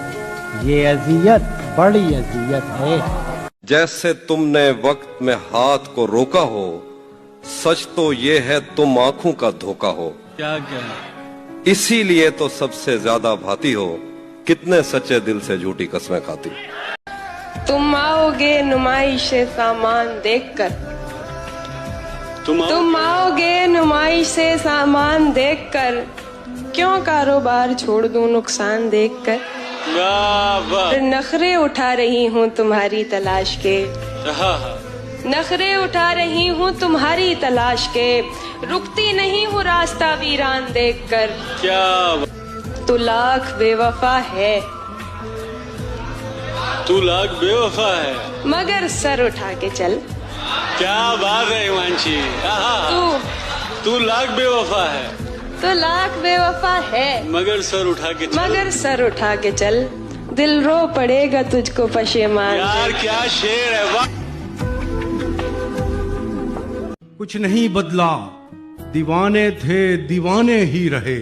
Speaker 1: ये अजियत बड़ी अजियत है।
Speaker 16: जैसे तुमने वक्त में हाथ को रोका हो, सच तो ये है तुम आंखों का धोखा हो।
Speaker 13: क्या क्या
Speaker 16: इसीलिए तो सबसे ज्यादा भाती हो, कितने सच्चे दिल से झूठी कस्में खाती।
Speaker 3: तुम आओगे नुमाइश से सामान देखकर, तुम आओगे नुमाइश से सामान देखकर, क्यों कारोबार छोड़ दूं नुकसान देखकर। नखरे उठा रही हूँ तुम्हारी तलाश के, नखरे उठा रही हूँ तुम्हारी तलाश के, रुकती नहीं हूँ रास्ता वीरान देखकर।
Speaker 13: क्या
Speaker 3: तू लाख बेवफा है,
Speaker 13: तू लाख बेवफा है,
Speaker 3: मगर सर उठा के चल।
Speaker 13: क्या बात है हिमांशी, तू लाख बेवफा है,
Speaker 3: तो लाख बेवफा है,
Speaker 13: मगर सर उठा के चल।
Speaker 3: मगर सर उठा के चल, दिल रो पड़ेगा तुझको पशेमान।
Speaker 13: यार क्या शेर है, वाह।
Speaker 21: कुछ नहीं बदला, दीवाने थे दीवाने ही रहे,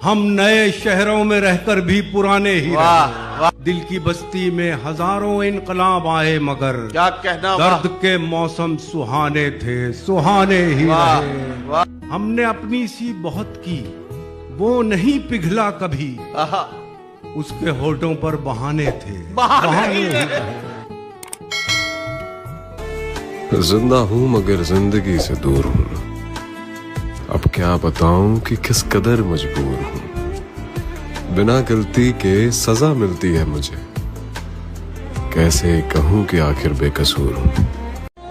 Speaker 21: हम नए शहरों में रहकर भी पुराने ही रहे। दिल की बस्ती में हजारों इनकलाब आए, मगर
Speaker 12: क्या कहना,
Speaker 21: दर्द के मौसम सुहाने थे, सुहाने ही रहे। हमने अपनी सी बहुत की, वो नहीं पिघला कभी, उसके होठों पर बहाने थे, बहाने ही रहे।
Speaker 9: जिंदा हूं मगर जिंदगी से दूर हूं, अब क्या बताऊं कि किस कदर मजबूर हूं। बिना गलती के सजा मिलती है मुझे, कैसे कहूं कि आखिर बेकसूर हूं।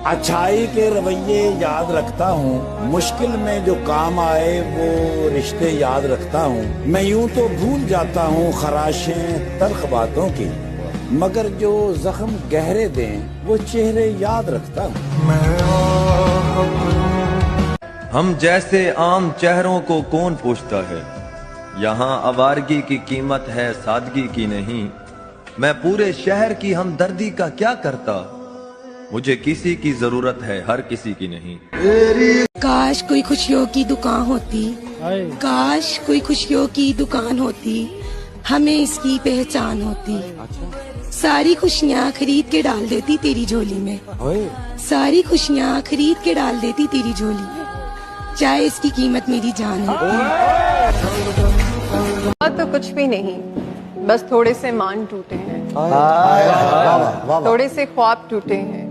Speaker 8: अच्छाई के रवैये याद रखता हूँ, मुश्किल में जो काम आए वो रिश्ते याद रखता हूँ। मैं यूं तो भूल जाता हूँ खराशें तल्ख बातों की, मगर जो जख्म गहरे दें वो चेहरे याद रखता हूँ।
Speaker 14: हम जैसे आम चेहरों को कौन पूछता है, यहाँ आवारगी की कीमत है सादगी की नहीं। मैं पूरे शहर की हमदर्दी का क्या करता, मुझे किसी की जरूरत है हर किसी की नहीं।
Speaker 19: काश कोई खुशियों की दुकान होती, काश कोई खुशियों की दुकान होती, हमें इसकी पहचान होती। सारी खुशियाँ खरीद के डाल देती तेरी झोली में, सारी खुशियाँ खरीद के डाल देती तेरी झोली में, चाहे इसकी कीमत मेरी जान हो।
Speaker 23: तो कुछ भी नहीं, बस थोड़े से मान टूटे हैं, थोड़े से ख्वाब टूटे हैं,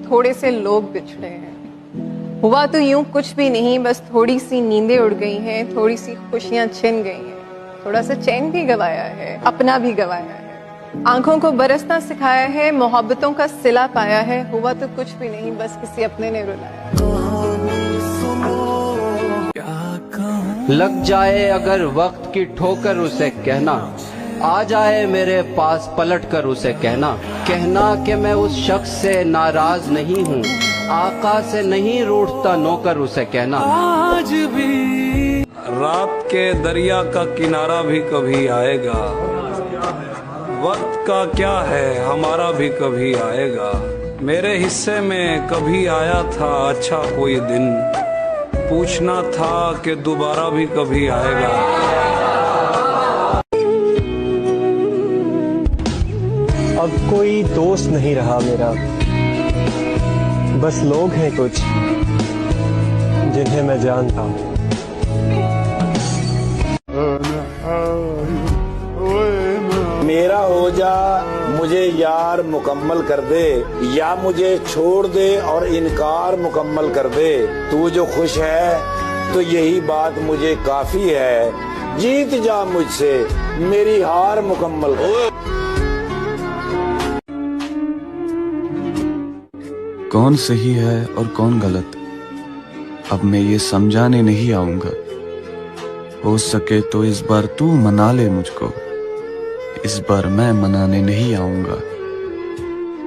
Speaker 23: थोड़े से लोग बिछड़े हैं। हुआ तो यूं कुछ भी नहीं, बस थोड़ी सी नींदें उड़ गई हैं, थोड़ी सी खुशियां छिन गई हैं, थोड़ा सा चैन भी गवाया है, अपना भी गवाया है। आंखों को बरसना सिखाया है, मोहब्बतों का सिला पाया है। हुआ तो कुछ भी नहीं, बस किसी अपने ने रुलाया।
Speaker 25: लग जाए अगर वक्त की ठोकर उसे कहना, आ जाए मेरे पास पलट कर उसे कहना, कहना कि मैं उस शख्स से नाराज नहीं हूँ, आका से नहीं रूठता नौकर उसे कहना।
Speaker 15: आज भी रात के दरिया का किनारा भी कभी आएगा, वक्त का क्या है हमारा भी कभी आएगा। मेरे हिस्से में कभी आया था अच्छा कोई दिन, पूछना था कि दोबारा भी कभी आएगा।
Speaker 27: अब कोई दोस्त नहीं रहा मेरा, बस लोग हैं कुछ जिन्हें मैं जानता हूँ।
Speaker 8: मेरा हो जा, मुझे यार मुकम्मल कर दे, या मुझे छोड़ दे और इनकार मुकम्मल कर दे। तू जो खुश है तो यही बात मुझे काफी है, जीत जा मुझसे मेरी हार मुकम्मल कर।
Speaker 2: कौन सही है और कौन गलत, अब मैं ये समझाने नहीं आऊंगा। हो सके तो इस बार तू मना ले मुझको, इस बार मैं मनाने नहीं आऊंगा।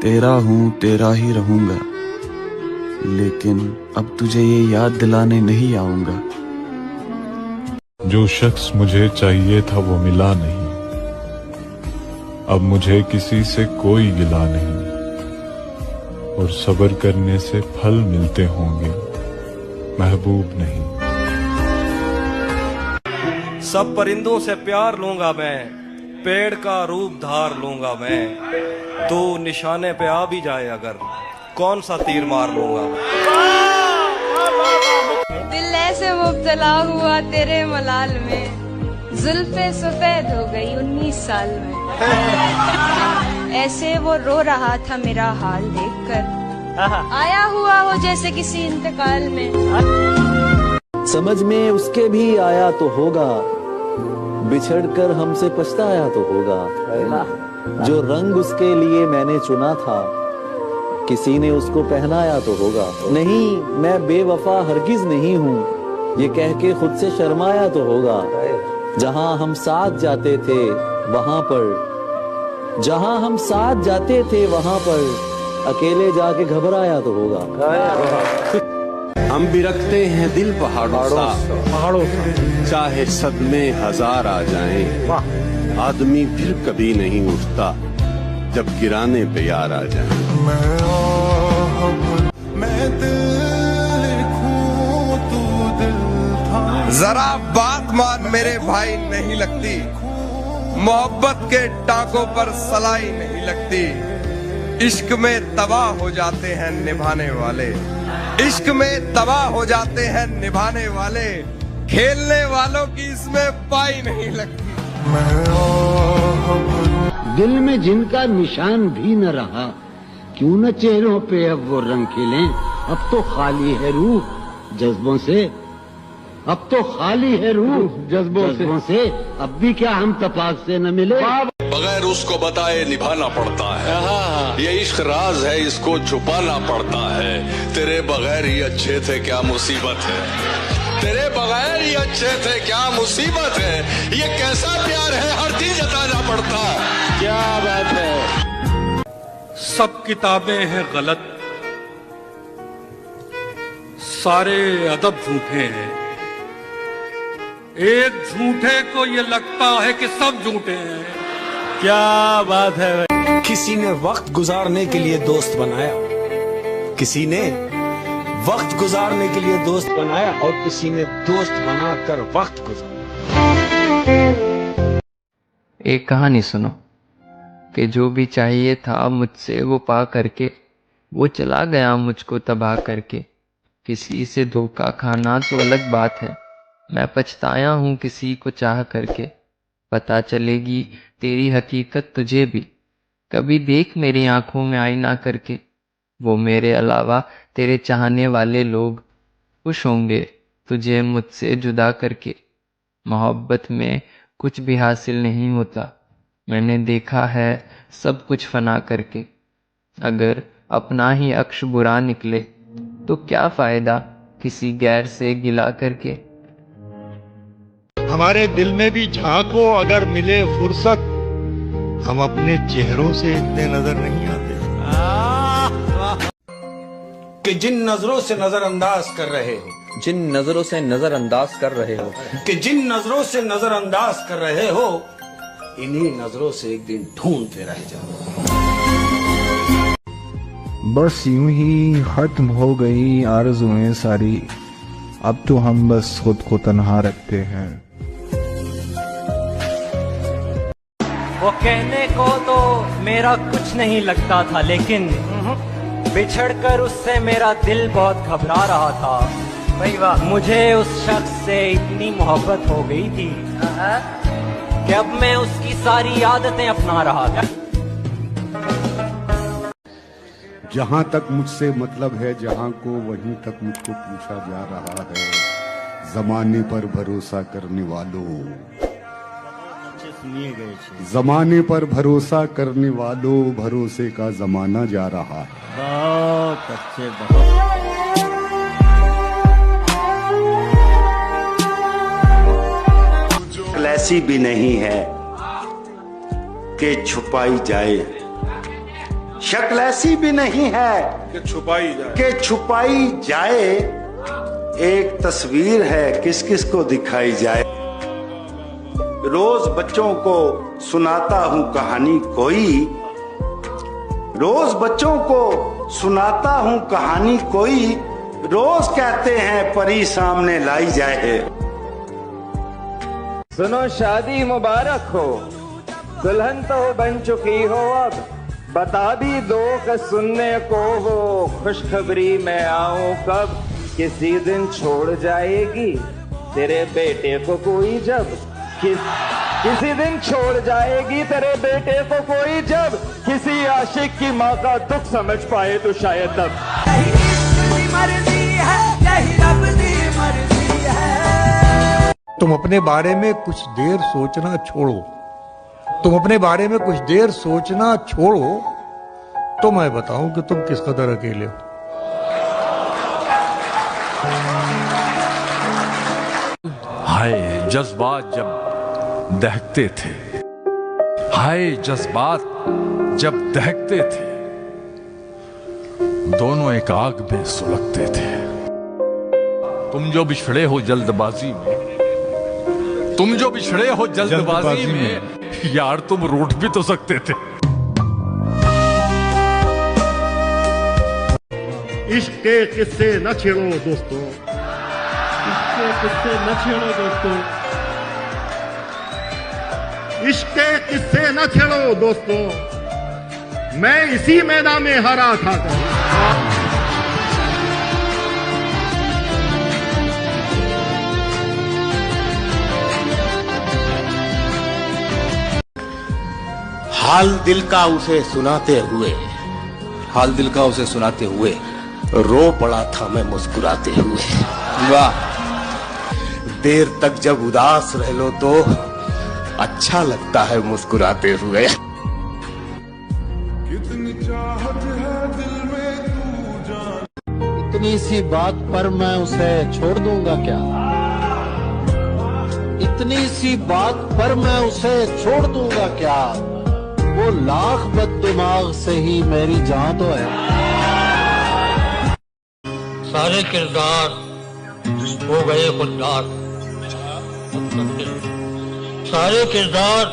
Speaker 2: तेरा हूं तेरा ही रहूंगा, लेकिन अब तुझे ये याद दिलाने नहीं आऊंगा।
Speaker 6: जो शख्स मुझे चाहिए था वो मिला नहीं, अब मुझे किसी से कोई गिला नहीं, और सब्र करने से फल मिलते होंगे, महबूब नहीं।
Speaker 20: सब परिंदों से प्यार लूंगा मैं, पेड़ का रूप धार लूंगा मैं। तू निशाने पे आ भी जाए अगर, कौन सा तीर मार लूंगा मैं।
Speaker 3: दिल ऐसे मुब्तला हुआ तेरे मलाल में, जुल्फे सफेद हो गई 19 साल में। ऐसे वो रो रहा था मेरा हाल देखकर, आया हुआ हो जैसे किसी इंतकाल में।
Speaker 7: समझ में उसके भी आया तो होगा, बिछड़कर हमसे पछताया तो होगा। जो रंग उसके लिए मैंने चुना था, किसी ने उसको पहनाया तो होगा। नहीं, मैं बेवफा हरगिज नहीं हूँ, ये कह के खुद से शर्माया तो होगा। जहाँ हम साथ जाते थे वहाँ पर, जहाँ हम साथ जाते थे वहाँ पर, अकेले जाके घबराया तो होगा।
Speaker 10: हम भी रखते हैं दिल पहाड़ों सा, चाहे सदमे हजार आ जाएं, आदमी फिर कभी नहीं उठता जब गिराने पे यार आ जाए।
Speaker 16: जरा बात मान मेरे भाई, नहीं लगती मोहब्बत के टांकों पर सलाई नहीं लगती। इश्क में तबाह हो जाते हैं निभाने वाले, इश्क में तबाह हो जाते हैं निभाने वाले, खेलने वालों की इसमें पाई नहीं लगती।
Speaker 11: दिल में जिनका निशान भी न रहा, क्यों न चेहरों पे अब वो रंग खिलें। अब तो खाली है रूह जज्बों से, अब तो खाली है रूह जज्बों से। अब भी क्या हम तपाक से न मिले।
Speaker 10: बगैर उसको बताए निभाना पड़ता है, ये इश्क राज है इसको छुपाना पड़ता है। तेरे बगैर ही अच्छे थे क्या मुसीबत है, तेरे बगैर ही अच्छे थे क्या मुसीबत है। ये कैसा प्यार है हर चीज जताना पड़ता है। क्या बात है।
Speaker 20: सब किताबें हैं गलत, सारे अदब झूठे हैं। एक झूठे को ये लगता है कि सब झूठे हैं।
Speaker 10: क्या बात है। किसी ने वक्त गुजारने के लिए दोस्त बनाया, किसी ने वक्त गुजारने के लिए दोस्त बनाया, और किसी ने दोस्त बनाकर वक्त गुजारा।
Speaker 24: एक कहानी सुनो कि जो भी चाहिए था मुझसे वो पा करके, वो चला गया मुझको तबाह करके। किसी से धोखा खाना तो अलग बात है, मैं पछताया हूँ किसी को चाह करके। पता चलेगी तेरी हकीकत तुझे भी, कभी देख मेरी आंखों में आईना करके। वो मेरे अलावा तेरे चाहने वाले लोग खुश होंगे तुझे मुझसे जुदा करके। मोहब्बत में कुछ भी हासिल नहीं होता, मैंने देखा है सब कुछ फना करके। अगर अपना ही अक्ष बुरा निकले तो क्या फ़ायदा किसी गैर से गिला करके।
Speaker 21: हमारे दिल में भी झांको अगर मिले फुर्सत, हम अपने चेहरों से इतने नजर नहीं आते।
Speaker 10: कि जिन नजरों से नजरअंदाज कर रहे हो,
Speaker 14: जिन नजरों से नजरअंदाज कर रहे हो,
Speaker 10: कि जिन नजरों से नजरअंदाज कर रहे हो, इन्हीं नजरों से एक दिन ढूंढते रह जाओ।
Speaker 26: बस यूं ही खत्म हो गई आरज़ुएं सारी, अब तो हम बस खुद को तन्हा रखते हैं।
Speaker 5: वो कहने को तो मेरा कुछ नहीं लगता था, लेकिन बिछड़कर उससे मेरा दिल बहुत घबरा रहा था। भाई वाह, मुझे उस शख्स से इतनी मोहब्बत हो गई थी कि अब मैं उसकी सारी आदतें अपना रहा था।
Speaker 21: जहाँ तक मुझसे मतलब है जहाँ को, वहीं तक मुझको पूछा जा रहा है। जमाने पर भरोसा करने वालों, जमाने पर भरोसा करने वालों, भरोसे का जमाना जा रहा है।
Speaker 1: अच्छे बहुत।
Speaker 8: ऐसी भी नहीं है कि छुपाई जाए, शक्ल ऐसी भी नहीं है कि छुपाई जाए। एक तस्वीर है किस किस को दिखाई जाए। रोज बच्चों को सुनाता हूँ कहानी कोई, रोज बच्चों को सुनाता हूँ कहानी कोई। रोज कहते हैं परी सामने लाई जाए।
Speaker 4: सुनो शादी मुबारक हो, दुल्हन तो बन चुकी हो अब, बता भी दो कि सुनने को वो खुशखबरी मैं आऊं कब। किसी दिन छोड़ जाएगी तेरे बेटे को कोई जब, किसी दिन छोड़ जाएगी तेरे बेटे को कोई जब, किसी आशिक की माँ का दुख समझ पाए तो शायद तब।
Speaker 12: तुम अपने बारे में कुछ देर सोचना छोड़ो, तुम अपने बारे में कुछ देर सोचना छोड़ो, तो मैं बताऊं कि तुम किस कदर अकेले हो।
Speaker 13: हाय जज्बात जब दहकते थे, हाय जज्बात जब दहकते थे, दोनों एक आग में सुलगते थे। तुम जो बिछड़े हो जल्दबाजी में, तुम जो बिछड़े हो जल्दबाजी में, यार तुम रूठ भी तो सकते थे।
Speaker 21: इश्क के किस्से न छेड़ो दोस्तों, इश्क के किस्से न छेड़ो दोस्तों, इश्क के किस्से न छेड़ो दोस्तों, मैं इसी मैदान में हारा था।
Speaker 8: हाल दिल का उसे सुनाते हुए, हाल दिल का उसे सुनाते हुए रो पड़ा था मैं मुस्कुराते हुए। वाह, देर तक जब उदास रह लो तो अच्छा लगता है मुस्कुराते हुए।
Speaker 11: इतनी सी बात पर मैं उसे छोड़ दूंगा क्या, इतनी सी बात पर मैं उसे छोड़ दूंगा क्या, वो लाख बददिमाग से ही मेरी जान तो है।
Speaker 17: सारे किरदार हो गए खुददार, सारे किरदार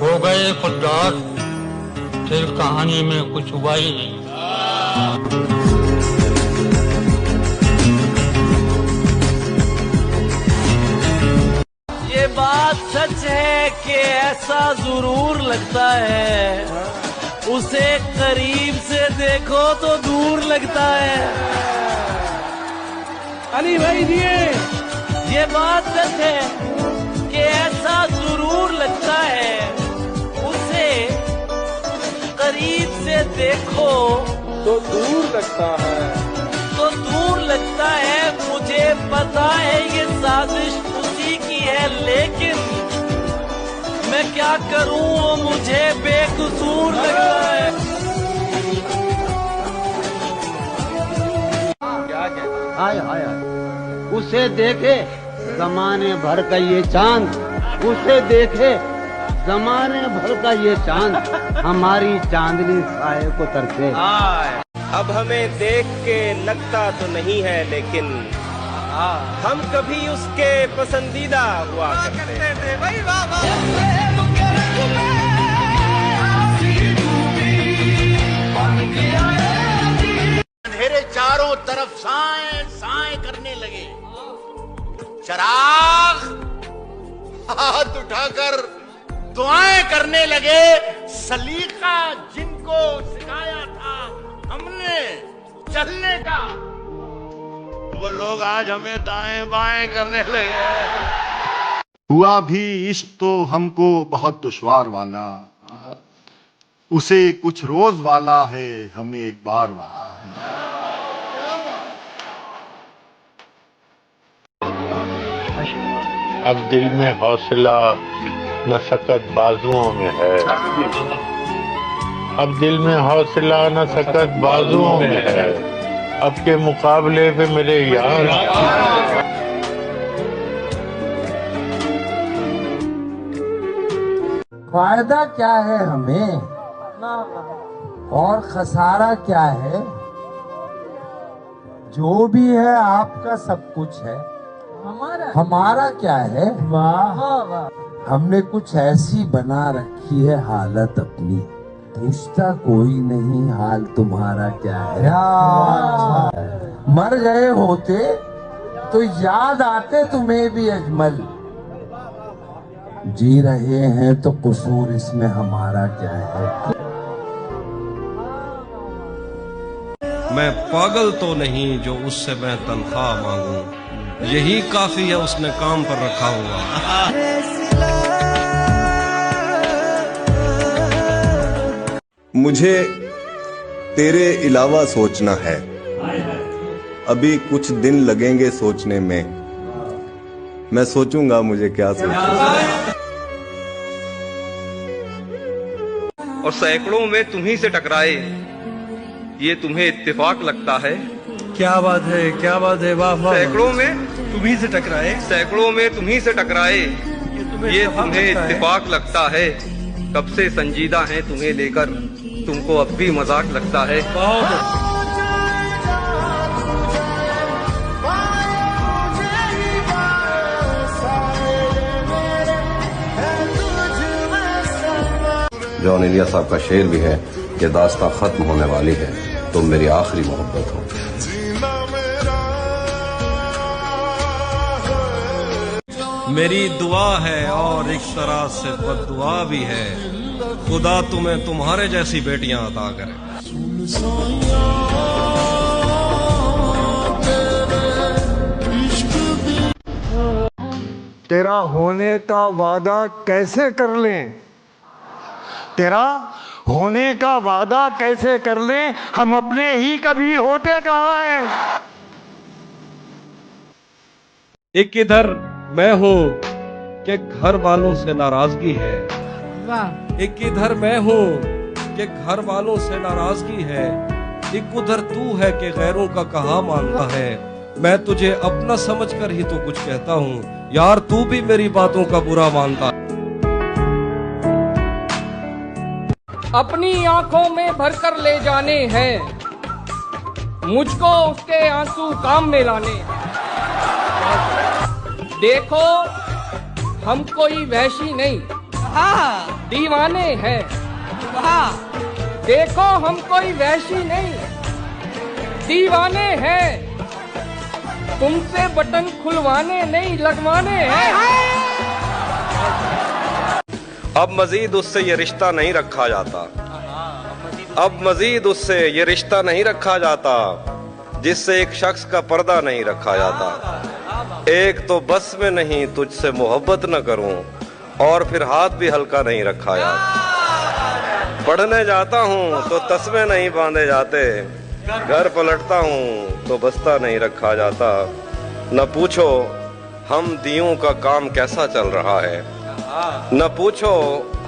Speaker 17: हो गए खुददार, फिर कहानी में कुछ हुआ ही नहीं।
Speaker 5: ये बात सच है कि ऐसा जरूर लगता है, उसे करीब से देखो तो दूर लगता है। अली भाई दिए, ये बात सच है कि ऐसा जरूर लगता है, उसे करीब से देखो
Speaker 4: तो दूर लगता है,
Speaker 5: तो दूर लगता है। मुझे पता है ये साजिश उसी की है, लेकिन मैं क्या करूं, वो मुझे बेकसूर लगता है।
Speaker 11: हाय हाय हाय, उसे देखे जमाने भर का ये चांद, उसे देखे जमाने भर का ये चांद, हमारी चांदनी साए को तरसे।
Speaker 16: अब हमें देख के लगता तो नहीं है, लेकिन हम कभी उसके पसंदीदा हुआ करते थे।
Speaker 8: अंधेरे चारों तरफ साए साए करने लगे, चराग हाथ उठाकर दुआएं करने लगे। सलीका जिनको सिखाया था हमने चलने का, वो लोग आज हमें दाएं बाएं करने लगे।
Speaker 21: हुआ भी इश्क तो हमको बहुत दुश्वार वाला, उसे कुछ रोज वाला है, हमें एक बार वाला।
Speaker 18: अब दिल में हौसला मशक्कत बाजुओं में है,
Speaker 1: अब दिल में हौसला न सकत बाजुओं में है, अब के मुकाबले पे मेरे यार।
Speaker 9: फायदा क्या है हमें और खसारा क्या है? जो भी है आपका सब कुछ है, हमारा क्या है? हमने कुछ ऐसी बना रखी है हालत अपनी, पूछता कोई नहीं हाल तुम्हारा क्या है। मर गए होते तो याद आते तुम्हें भी अजमल, जी रहे हैं तो कसूर इसमें हमारा क्या है।
Speaker 20: मैं पागल तो नहीं जो उससे मैं तनख्वाह मांगूं, यही काफी है उसने काम पर रखा हुआ।
Speaker 18: मुझे तेरे अलावा सोचना है, अभी कुछ दिन लगेंगे सोचने में, मैं सोचूंगा मुझे क्या सोचना।
Speaker 16: और सैकड़ों में तुम्ही से टकराए, ये तुम्हें इत्तेफाक लगता है?
Speaker 20: क्या बात है, क्या बात है, वाह वाह।
Speaker 16: सैकड़ों में
Speaker 20: तुम्ही से टकराए,
Speaker 16: सैकड़ों में तुम्ही से टकराए, ये तुम्हें इत्तेफाक लगता है। कब से संजीदा हैं तुम्हें लेकर, तुमको अब भी मजाक लगता है। जॉन इलिया साहब का शेर भी है कि दास्तां खत्म होने वाली है, तुम मेरी आखिरी मोहब्बत हो।
Speaker 20: मेरी दुआ है और एक तरह से बद्दुआ भी है, खुदा तुम्हें तुम्हारे जैसी बेटियां अता करे।
Speaker 8: तेरा होने का वादा कैसे कर लें, तेरा होने का वादा कैसे कर लें, हम अपने ही कभी होते कहाँ हैं।
Speaker 20: एक इधर मैं हूँ कि घर वालों से नाराजगी है, एक इधर मैं हूँ कि घर वालों से नाराजगी है, एक उधर तू है कि गैरों का कहा मानता है। मैं तुझे अपना समझकर ही तो कुछ कहता हूँ, यार तू भी मेरी बातों का बुरा मानता है।
Speaker 19: अपनी आंखों में भरकर ले जाने हैं, मुझको उसके आंसू काम में लाने। देखो हम कोई वहशी नहीं, दीवाने हैं। देखो हम कोई वहशी नहीं, दीवाने हैं। तुमसे बटन खुलवाने नहीं लगवाने हैं।
Speaker 16: अब मजीद उससे ये रिश्ता नहीं रखा जाता, अब मजीद उससे ये रिश्ता नहीं रखा जाता, जिससे एक शख्स का पर्दा नहीं रखा जाता। एक तो बस में नहीं तुझसे मोहब्बत न करूं, और फिर हाथ भी हल्का नहीं रखा जाता। पढ़ने जाता हूं तो तस्मे नहीं बांधे जाते, घर पलटता हूं तो बस्ता नहीं रखा जाता। न पूछो हम दियों का काम कैसा चल रहा है, न पूछो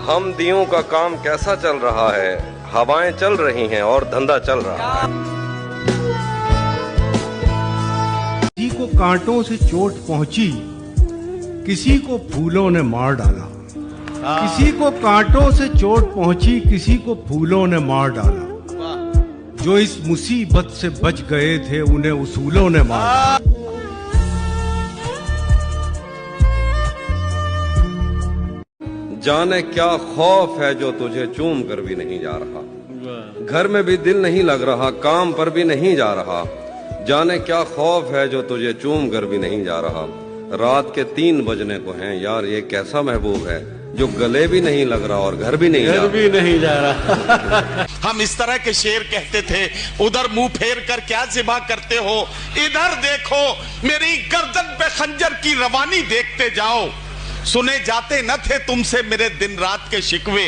Speaker 16: हम दियों का काम कैसा चल रहा है। हवाएं चल रही हैं और धंधा चल रहा है।
Speaker 22: किसी को कांटों से चोट पहुंची, किसी को फूलों ने मार डाला। किसी को कांटों से चोट पहुंची, किसी को फूलों ने मार डाला। जो इस मुसीबत से बच गए थे उन्हें उसूलों ने मारा।
Speaker 16: जाने क्या खौफ है जो तुझे चूम कर भी नहीं जा रहा, घर में भी दिल नहीं लग रहा, काम पर भी नहीं जा रहा। जाने क्या खौफ है जो तुझे चूम कर भी नहीं जा रहा। रात के 3 बजने को हैं, यार ये कैसा महबूब है जो गले भी नहीं लग रहा और घर भी नहीं जा रहा।
Speaker 23: हम इस तरह के शेर कहते थे, उधर मुंह फेर कर क्या ज़िबा करते हो, इधर देखो मेरी गर्दन पे खंजर की रवानी देखते जाओ। सुने जाते न थे तुमसे मेरे दिन रात के शिकवे,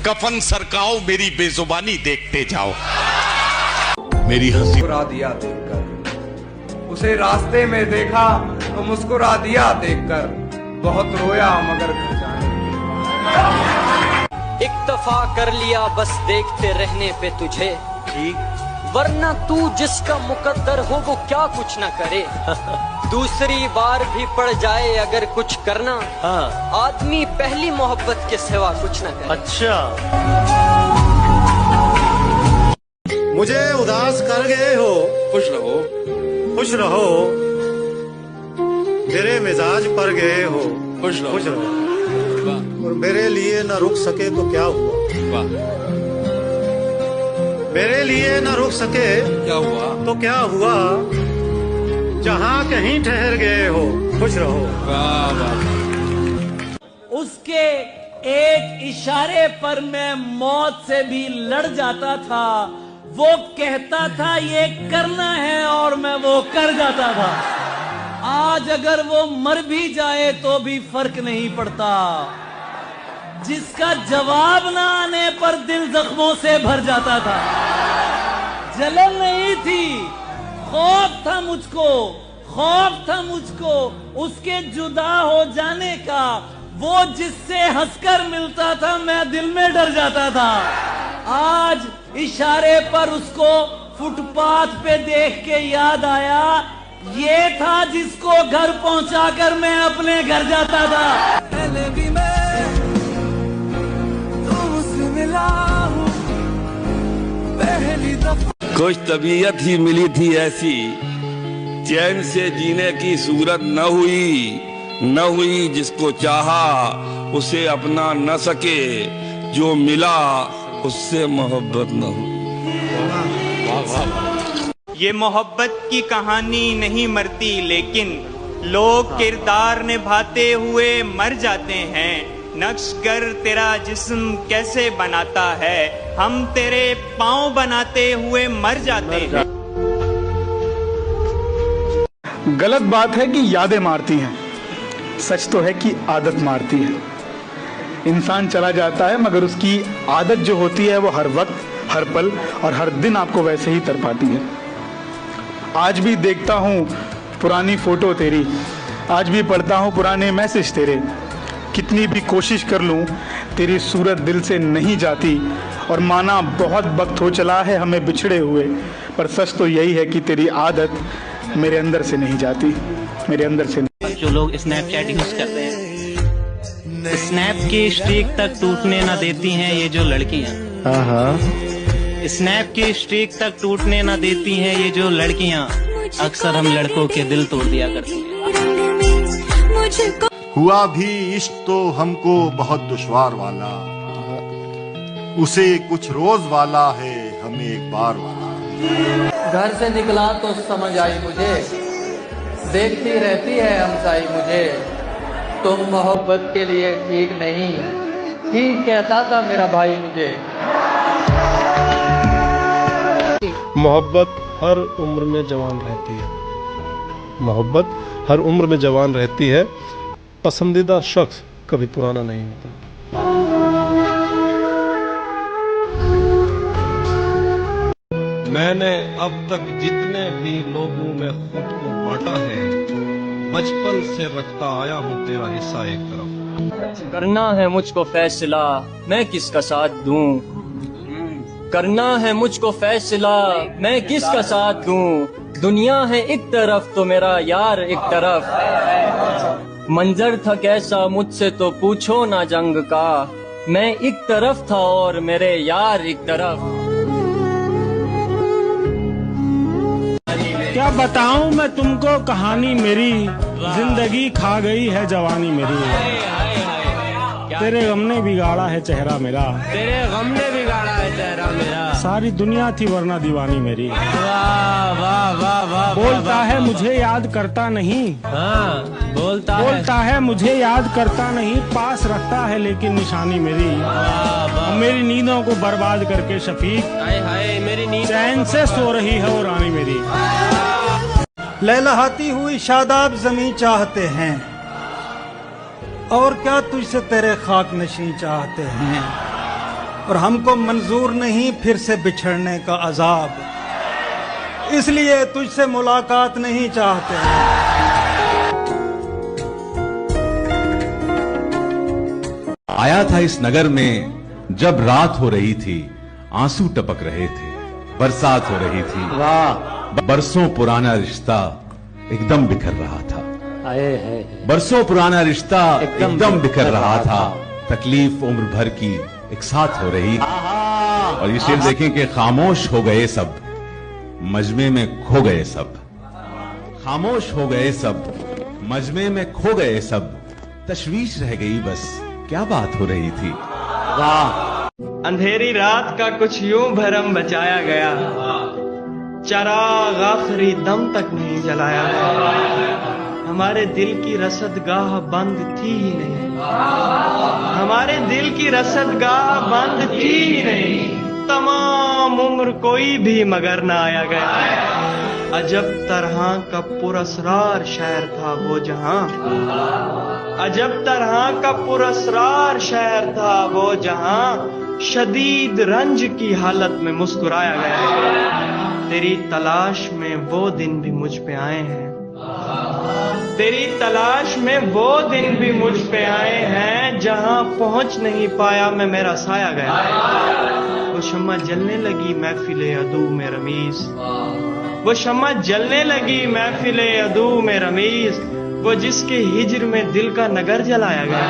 Speaker 23: कफन सरकाओ मेरी बेजुबानी देखते जाओ। मेरी हंसी
Speaker 25: मुस्कुरा दिया देखकर, उसे रास्ते में देखा तो मुस्कुरा दिया देखकर, बहुत रोया मगर घर जाने।
Speaker 2: इक्तफा कर लिया बस देखते रहने पे तुझे, वरना तू जिसका मुकद्दर हो वो क्या कुछ ना करे। दूसरी बार भी पड़ जाए अगर कुछ करना, आदमी पहली मोहब्बत के सिवा कुछ ना करे।
Speaker 21: अच्छा, मुझे उदास कर गए हो, खुश रहो, खुश रहो। मेरे मिजाज पर गए हो, खुश रहो, खुश रहो। और मेरे लिए न रुक सके तो क्या हुआ, मेरे लिए न रुक सके क्या हुआ तो क्या हुआ। जहाँ कहीं ठहर गए हो, खुश रहो।
Speaker 3: उसके एक इशारे पर मैं मौत से भी लड़ जाता था। वो कहता था ये करना है और मैं वो कर जाता था। आज अगर वो मर भी जाए तो भी फर्क नहीं पड़ता। जिसका जवाब ना आने पर दिल जख्मों से भर जाता था। जलन नहीं थी, खौफ था मुझको, खौफ था मुझको उसके जुदा हो जाने का। वो जिससे हंसकर मिलता था मैं दिल में डर जाता था। आज इशारे पर उसको फुटपाथ पे देख के याद आया, ये था जिसको घर पहुंचाकर मैं अपने घर जाता था। पहले भी मैं तुमसे मिला हूं पहली दफा।
Speaker 6: कुछ तबीयत ही मिली थी ऐसी, चैन से जीने की सूरत न हुई जिसको चाहा उसे अपना न सके, जो मिला उससे मोहब्बत न हुई।
Speaker 7: ये मोहब्बत की कहानी नहीं मरती, लेकिन लोग किरदार निभाते हुए मर जाते हैं। नक्श कर तेरा जिस्म कैसे बनाता है, हम तेरे पाँव बनाते हुए मर जाते हैं।
Speaker 15: गलत बात है कि यादें मारती हैं, सच तो है कि आदत मारती है। इंसान चला जाता है मगर उसकी आदत जो होती है वो हर वक्त, हर पल और हर दिन आपको वैसे ही तड़पाती है। आज भी देखता हूँ पुरानी फोटो तेरी, आज भी पढ़ता हूँ पुराने मैसेज तेरे। कितनी भी कोशिश कर लूँ तेरी सूरत दिल से नहीं जाती। और माना बहुत वक्त हो चला है हमें बिछड़े हुए, पर सच तो यही है कि तेरी आदत मेरे अंदर से नहीं जाती, मेरे अंदर से नहीं।
Speaker 24: जो लोग स्नैपचैट यूज करते हैं, स्नैप की स्ट्रीक तक टूटने ना देती हैं ये जो लड़कियां। स्नैप की स्ट्रीक तक टूटने ना देती हैं ये जो लड़कियां। अक्सर हम लड़कों के दिल तोड़ दिया करती हैं।
Speaker 21: हुआ भी इश्क तो हमको बहुत दुश्वार वाला, उसे कुछ रोज वाला है हमें एक बार वाला।
Speaker 3: घर से निकला तो समझ आई मुझे, देखती रहती है हमसाई मुझे। तुम मोहब्बत के लिए ठीक नहीं, ठीक कहता था मेरा भाई मुझे।
Speaker 27: मोहब्बत हर उम्र में जवान रहती है, मोहब्बत हर उम्र में जवान रहती है। पसंदीदा शख्स कभी पुराना नहीं होता। मैंने अब तक जितने भी लोगों में खुद को बांटा है, बचपन से रखता आया हूँ तेरा हिस्सा एक तरफ।
Speaker 2: करना है मुझको फैसला मैं किसका साथ दूं, करना है मुझको फैसला मैं किसका साथ दूं। दुनिया है एक तरफ तो मेरा यार एक तरफ। मंजर था कैसा मुझसे तो पूछो ना जंग का, मैं एक तरफ था और मेरे यार एक तरफ।
Speaker 28: क्या बताऊं मैं तुमको कहानी मेरी, जिंदगी खा गई है जवानी मेरी। तेरे गम ने बिगाड़ा है चेहरा मेरा,
Speaker 2: तेरे गम ने बिगाड़ा है चेहरा मेरा।
Speaker 28: सारी दुनिया थी वरना दीवानी मेरी।
Speaker 2: वाह वाह वाह वाह।
Speaker 28: बोलता है मुझे याद करता नहीं, बोलता है मुझे याद करता नहीं। पास रखता है लेकिन निशानी मेरी। मेरी नींदों को बर्बाद करके शफीक
Speaker 2: मेरी नींद
Speaker 28: चैन से सो रही है वो रानी मेरी।
Speaker 21: लहलहाती हुई शादाब जमीन चाहते हैं, और क्या तुझसे तेरे खाक नशीं चाहते हैं। और हमको मंजूर नहीं फिर से बिछड़ने का अजाब, इसलिए तुझसे मुलाकात नहीं चाहते हैं।
Speaker 29: आया था इस नगर में
Speaker 4: जब रात हो रही थी आंसू टपक रहे थे, बरसात हो रही थी, वाह बरसों पुराना रिश्ता एकदम बिखर रहा था, बरसों पुराना रिश्ता एकदम बिखर रहा था, तकलीफ उम्र भर की एक साथ हो रही। और ये शेर देखें कि खामोश हो गए सब, मजमे में खो गए सब, खामोश हो गए सब, मजमे में खो गए सब, तशवीश रह गई बस क्या बात हो रही थी।
Speaker 7: वाह। अंधेरी रात का कुछ यूं भरम बचाया गया, चराग आखिरी दम तक नहीं जलाया गया। हमारे दिल की रसदगाह बंद थी ही नहीं, हमारे दिल की रसदगाह बंद थी ही नहीं। तमाम उम्र कोई भी मगर न आया गया। अजब तरह का पुरस्रार शहर था वो जहां, अजब तरह का पुरस्रार शहर था वो जहां, शदीद रंज की हालत में मुस्कुराया गया। तेरी तलाश में वो दिन भी मुझ पे आए हैं, तेरी तलाश में वो दिन भी मुझ पे आए हैं, जहां पहुंच नहीं पाया मैं मेरा साया गया। वो शम्मा जलने लगी महफिले अदू में रमीज, वो शम्मा जलने लगी महफिले अदू में रमीज, वो जिसके हिज्र में दिल का नगर जलाया गया।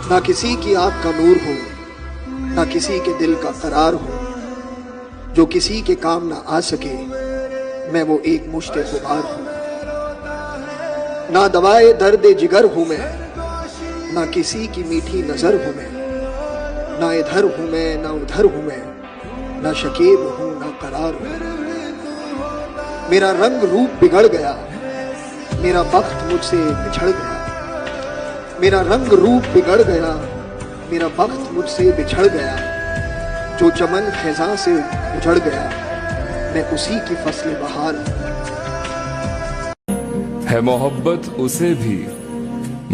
Speaker 5: ना किसी की आंख का नूर हो, ना किसी के दिल का करार हो, जो किसी के काम ना आ सके मैं वो एक मुश्ते गुबार हूँ। ना दवाए दर्द जिगर हूँ मैं, ना किसी की मीठी नजर हूँ मैं, ना इधर हूँ मैं ना उधर हूँ मैं, ना शकीब हूँ ना करार हूँ। मेरा रंग रूप बिगड़ गया, मेरा बख्त मुझसे बिछड़ गया, मेरा रंग रूप बिगड़ गया, मेरा बख्त मुझसे बिछड़ गया। जो चमन खिज़ां से उजड़ गया मैं उसी की फसल बहार
Speaker 10: है। मोहब्बत उसे भी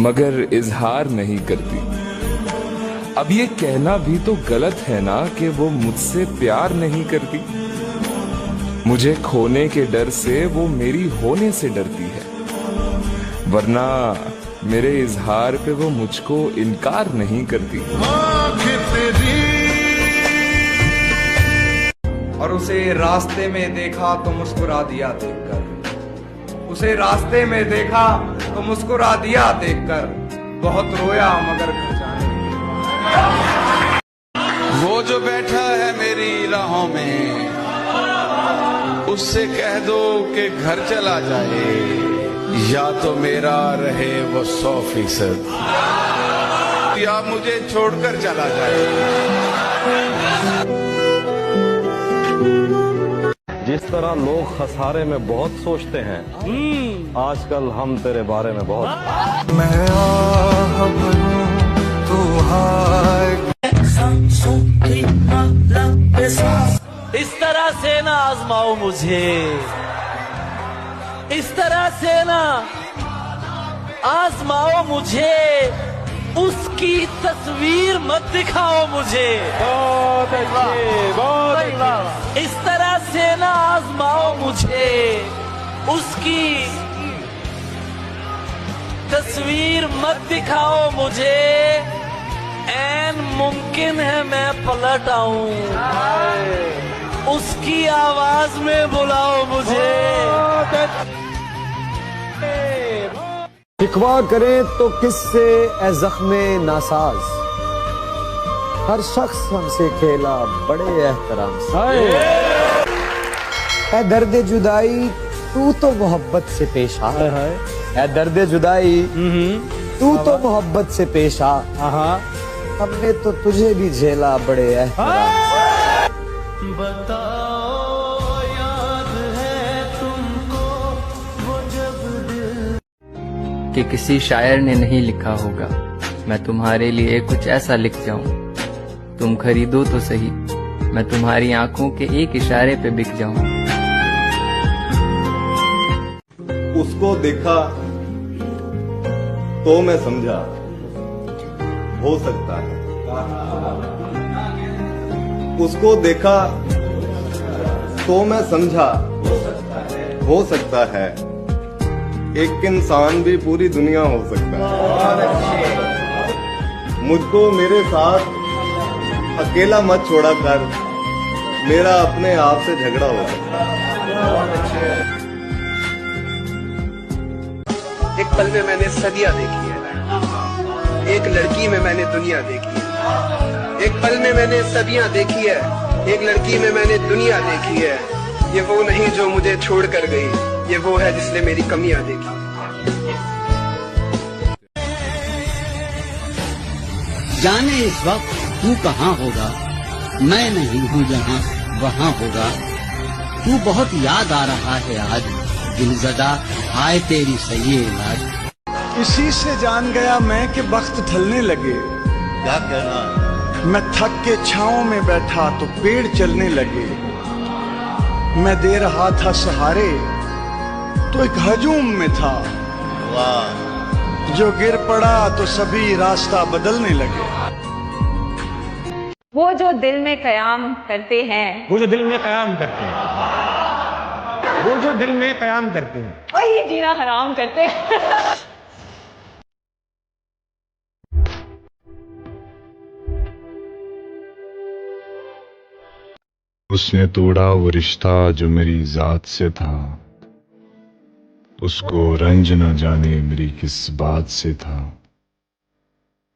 Speaker 10: मगर इजहार नहीं करती। अब ये कहना भी तो गलत है ना कि वो मुझसे प्यार नहीं करती। मुझे खोने के डर से वो मेरी होने से डरती है, वरना मेरे इजहार पे वो मुझको इनकार नहीं करती।
Speaker 25: और उसे रास्ते में देखा तो मुस्कुरा दिया देखकर, उसे रास्ते में देखा तो मुस्कुरा दिया देखकर, बहुत रोया मगर घर जाने।
Speaker 23: वो जो बैठा है मेरी राहों में, उससे कह दो कि घर चला जाए, या तो मेरा रहे वो 100%, या मुझे छोड़कर चला जाए।
Speaker 16: जिस तरह लोग खसारे में बहुत सोचते हैं, आजकल हम तेरे बारे में बहुत। मैं
Speaker 3: इस तरह से ना आजमाओ मुझे, इस तरह से ना आजमाओ मुझे, उसकी तस्वीर मत दिखाओ मुझे। बहुत अच्छे, बहुत अच्छे। इस तरह से ना आजमाओ मुझे, उसकी तस्वीर मत दिखाओ मुझे। ऐन मुमकिन है मैं पलट आऊं, उसकी आवाज में बुलाओ मुझे।
Speaker 12: शिकवा करें तो किससे ए ज़ख्मे नासाज, हर शख्स हमसे खेला बड़े एहतराम से। ए दर्द जुदाई तू तो मोहब्बत से पेश आ, ए दर्द जुदाई तू तो मोहब्बत से पेश आ, हमने तो तुझे भी झेला बड़े एहतराम से।
Speaker 3: बताओ याद है तुमको वो जब
Speaker 13: कि किसी शायर ने नहीं लिखा होगा, मैं तुम्हारे लिए कुछ ऐसा लिख जाऊं, तुम खरीदो तो सही, मैं तुम्हारी आंखों के एक इशारे पे बिक जाऊं।
Speaker 18: उसको देखा तो मैं समझा हो सकता है, उसको देखा तो मैं समझा हो सकता है, एक इंसान भी पूरी दुनिया हो सकता है। मुझको मेरे साथ अकेला मत छोड़ा कर, मेरा अपने आप से झगड़ा हो सकता है।
Speaker 1: एक पल में मैंने सदियां देखी है, एक लड़की में मैंने दुनिया देखी है। एक पल में मैंने सदियां देखी है, एक लड़की में मैंने दुनिया देखी है। ये वो नहीं जो मुझे छोड़ कर गई, ये वो है जिसने मेरी कमियां देखी।
Speaker 8: जाने इस वक्त तू कहाँ होगा, मैं नहीं हूँ जहाँ वहाँ होगा। तू बहुत याद आ रहा है आज, दिलज़दा आए तेरी सही इलाज।
Speaker 21: इसी से जान गया मैं कि वक्त ढलने लगे।
Speaker 18: क्या कहना?
Speaker 21: मैं थक के छांव में बैठा तो पेड़ चलने लगे। मैं दे रहा था सहारे तो एक हजूम में था।
Speaker 18: वाह।
Speaker 21: जो गिर पड़ा तो सभी रास्ता बदलने लगे।
Speaker 9: वो जो दिल में कयाम करते हैं,
Speaker 27: वो जो दिल में कयाम करते हैं, वो जो दिल में कयाम करते हैं,
Speaker 9: वही जीना हराम करते हैं।
Speaker 11: उसने तोड़ा वो रिश्ता जो मेरी जात से था, उसको रंज न जाने मेरी किस बात से था।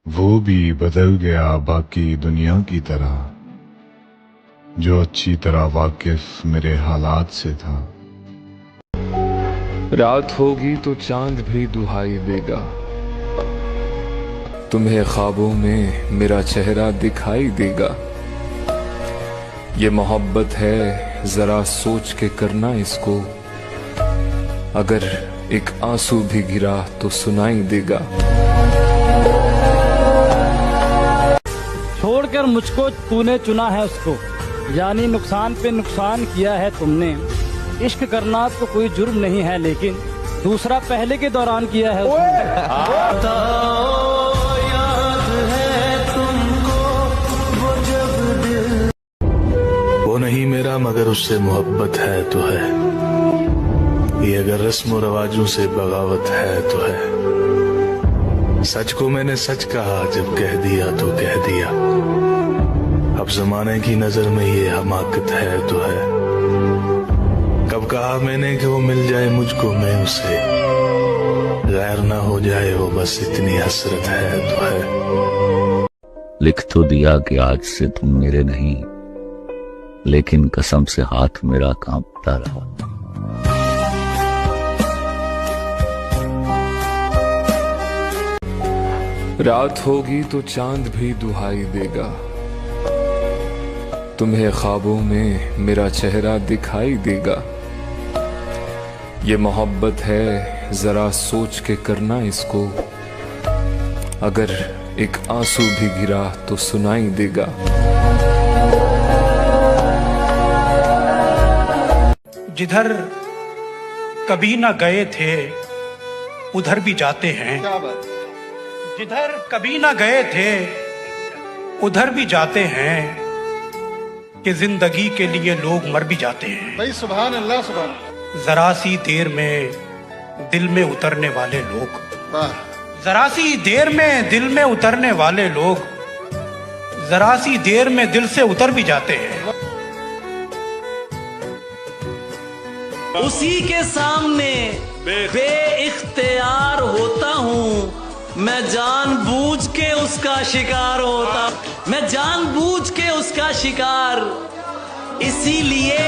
Speaker 11: वो भी बदल गया बाकी दुनिया की तरह, जो अच्छी तरह वाकिफ मेरे हालात से था।
Speaker 10: रात होगी तो चांद भी दुहाई देगा, तुम्हें ख्वाबों में मेरा चेहरा दिखाई देगा। ये मोहब्बत है जरा सोच के करना इसको, अगर एक आंसू भी गिरा तो सुनाई देगा।
Speaker 28: छोड़कर मुझको तूने चुना है उसको, यानी नुकसान पे नुकसान किया है तुमने। इश्क करना तो कोई जुर्म नहीं है, लेकिन दूसरा पहले के दौरान किया है
Speaker 14: वो नहीं मेरा मगर उससे मोहब्बत है तो है, ये अगर रस्म रवाजों से बगावत है तो है। सच को मैंने सच कहा जब कह दिया तो कह दिया, अब जमाने की नजर में ये हमाकत है तो है। कब कहा मैंने कि वो मिल जाए मुझको मैं उसे, गैर ना हो जाए वो बस इतनी हसरत है तो है।
Speaker 17: लिख तो दिया कि आज से तुम मेरे नहीं, लेकिन कसम से हाथ मेरा कांपता रहा।
Speaker 10: रात होगी तो चांद भी दुहाई देगा, तुम्हें ख्वाबों में मेरा चेहरा दिखाई देगा। ये मोहब्बत है जरा सोच के करना इसको, अगर एक आंसू भी गिरा तो सुनाई देगा।
Speaker 21: जिधर कभी ना गए थे उधर भी जाते हैं, जिधर कभी ना गए थे उधर भी जाते हैं, कि जिंदगी के लिए लोग मर भी जाते हैं।
Speaker 22: भाई सुभान अल्लाह सुभान।
Speaker 21: जरा सी देर में दिल में उतरने वाले लोग, जरा सी देर में दिल में उतरने वाले लोग, जरा सी देर में दिल से उतर भी जाते हैं।
Speaker 3: उसी के सामने बेइख्तियार होता हूँ, मैं जानबूझ के उसका शिकार होता, मैं जानबूझ के उसका शिकार, इसीलिए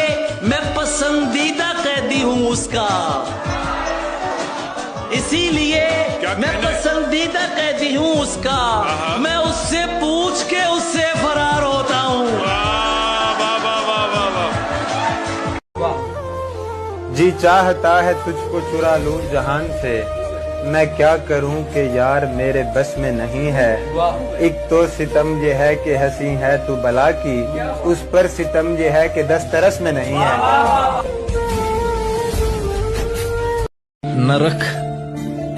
Speaker 3: मैं पसंदीदा कैदी हूँ उसका, इसीलिए मैं पसंदीदा कैदी हूँ उसका। मैं उससे पूछ के उससे फरार होता हूँ।
Speaker 20: जी चाहता है तुझको चुरा लूं जहान से, मैं क्या करूं कि यार मेरे बस में नहीं है। एक तो सितम ये है कि हंसी है तू बला की, उस पर सितम ये है कि दस्तरस में नहीं है।
Speaker 26: न रख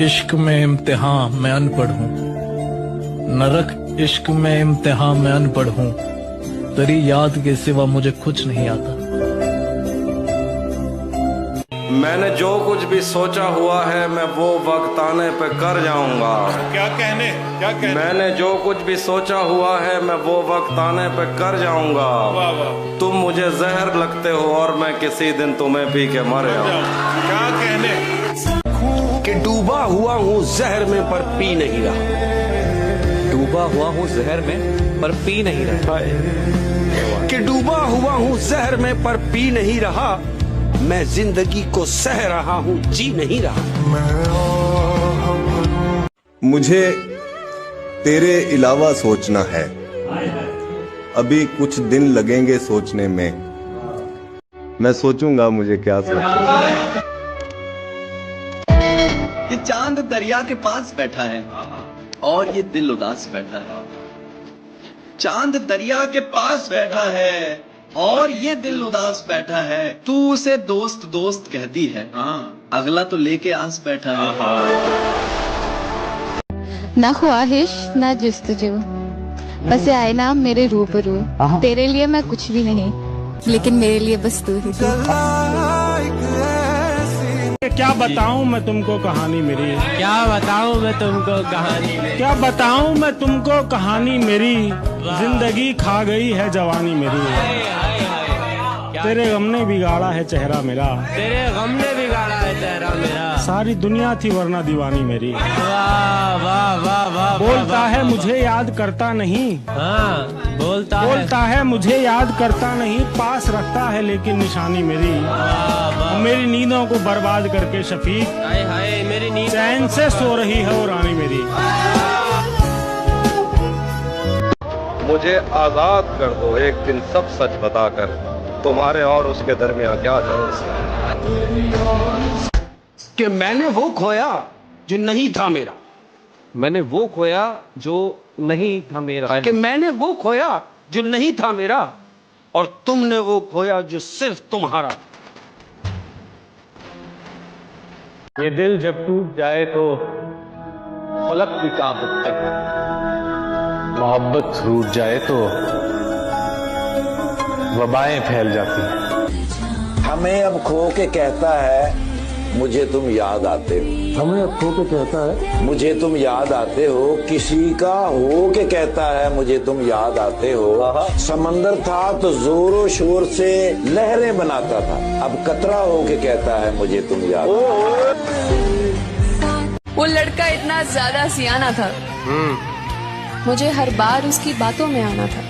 Speaker 26: इश्क में इम्तिहान मैं अनपढ़ हूँ, न रख इश्क में इम्तिहान मैं अनपढ़ हूँ, तेरी याद के सिवा मुझे कुछ नहीं आता।
Speaker 16: मैंने जो कुछ भी सोचा हुआ है मैं वो वक्त आने पे कर जाऊंगा।
Speaker 23: क्या कहने
Speaker 16: मैंने जो कुछ भी सोचा हुआ है मैं वो वक्त आने पे कर जाऊंगा।
Speaker 23: वाह वाह।
Speaker 16: तुम मुझे जहर लगते हो और मैं किसी दिन तुम्हें पी के मर जाऊं।
Speaker 23: क्या कहने
Speaker 2: कि डूबा हुआ हूँ जहर में पर पी नहीं रहा।
Speaker 4: डूबा हुआ हूँ जहर में पर पी नहीं रहा।
Speaker 2: कि डूबा हुआ हूँ जहर में पर पी नहीं रहा। मैं जिंदगी को सह रहा हूँ जी नहीं रहा।
Speaker 18: मुझे तेरे अलावा सोचना है, अभी कुछ दिन लगेंगे सोचने में। मैं सोचूंगा मुझे क्या सोचना है।
Speaker 5: ये चांद दरिया के पास बैठा है और ये दिल उदास बैठा है। चांद दरिया के पास बैठा है और ये दिल उदास बैठा है। तू उसे दोस्त दोस्त कहती है, अगला तो लेके आस बैठा है।
Speaker 6: ना ख्वाहिश ना जुस्तजू, बस आए ना मेरे रूबरू। तेरे लिए मैं कुछ भी नहीं, लेकिन मेरे लिए बस तू ही तू।
Speaker 28: क्या बताऊं मैं तुमको कहानी मेरी,
Speaker 3: क्या बताऊं मैं तुमको कहानी मेरी,
Speaker 28: क्या बताऊं मैं तुमको कहानी मेरी। जिंदगी खा गई है जवानी मेरी। तेरे गम ने बिगाड़ा है चेहरा मेरा,
Speaker 3: तेरे गम ने बिगाड़ा है चेहरा मेरा।
Speaker 28: सारी दुनिया थी वरना दीवानी मेरी।
Speaker 3: वाह वाह वाह वाह।
Speaker 28: बोलता है मुझे याद करता नहीं, बोलता है मुझे याद करता नहीं। पास रखता है लेकिन निशानी मेरी। मेरी नींदों को बर्बाद करके शफीक,
Speaker 3: हाय हाय मेरी नींद
Speaker 28: चैन से सो रही है वो रानी मेरी।
Speaker 16: मुझे आजाद कर दो एक दिन सब सच बताकर, तुम्हारे और उसके दरमियान क्या जरूरत
Speaker 2: कि मैंने वो खोया जो नहीं था मेरा।
Speaker 4: मैंने वो खोया जो नहीं था मेरा।
Speaker 2: कि मैंने वो खोया जो नहीं था मेरा और तुमने वो खोया जो सिर्फ तुम्हारा।
Speaker 20: ये दिल जब टूट जाए तो फलक भी कांप उठते हैं। मोहब्बत रूठ जाए तो वबाएं फैल जाती हैं।
Speaker 7: हमें अब खो के कहता है मुझे तुम याद आते हो।
Speaker 27: हमें अब खो के कहता है
Speaker 7: मुझे तुम याद आते हो। किसी का हो के कहता है मुझे तुम याद आते हो। समंदर था तो जोरों शोर से लहरें बनाता था, अब कतरा हो के कहता है मुझे तुम याद आते हो।
Speaker 9: वो लड़का इतना ज्यादा सियाना था, मुझे हर बार उसकी बातों में आना था।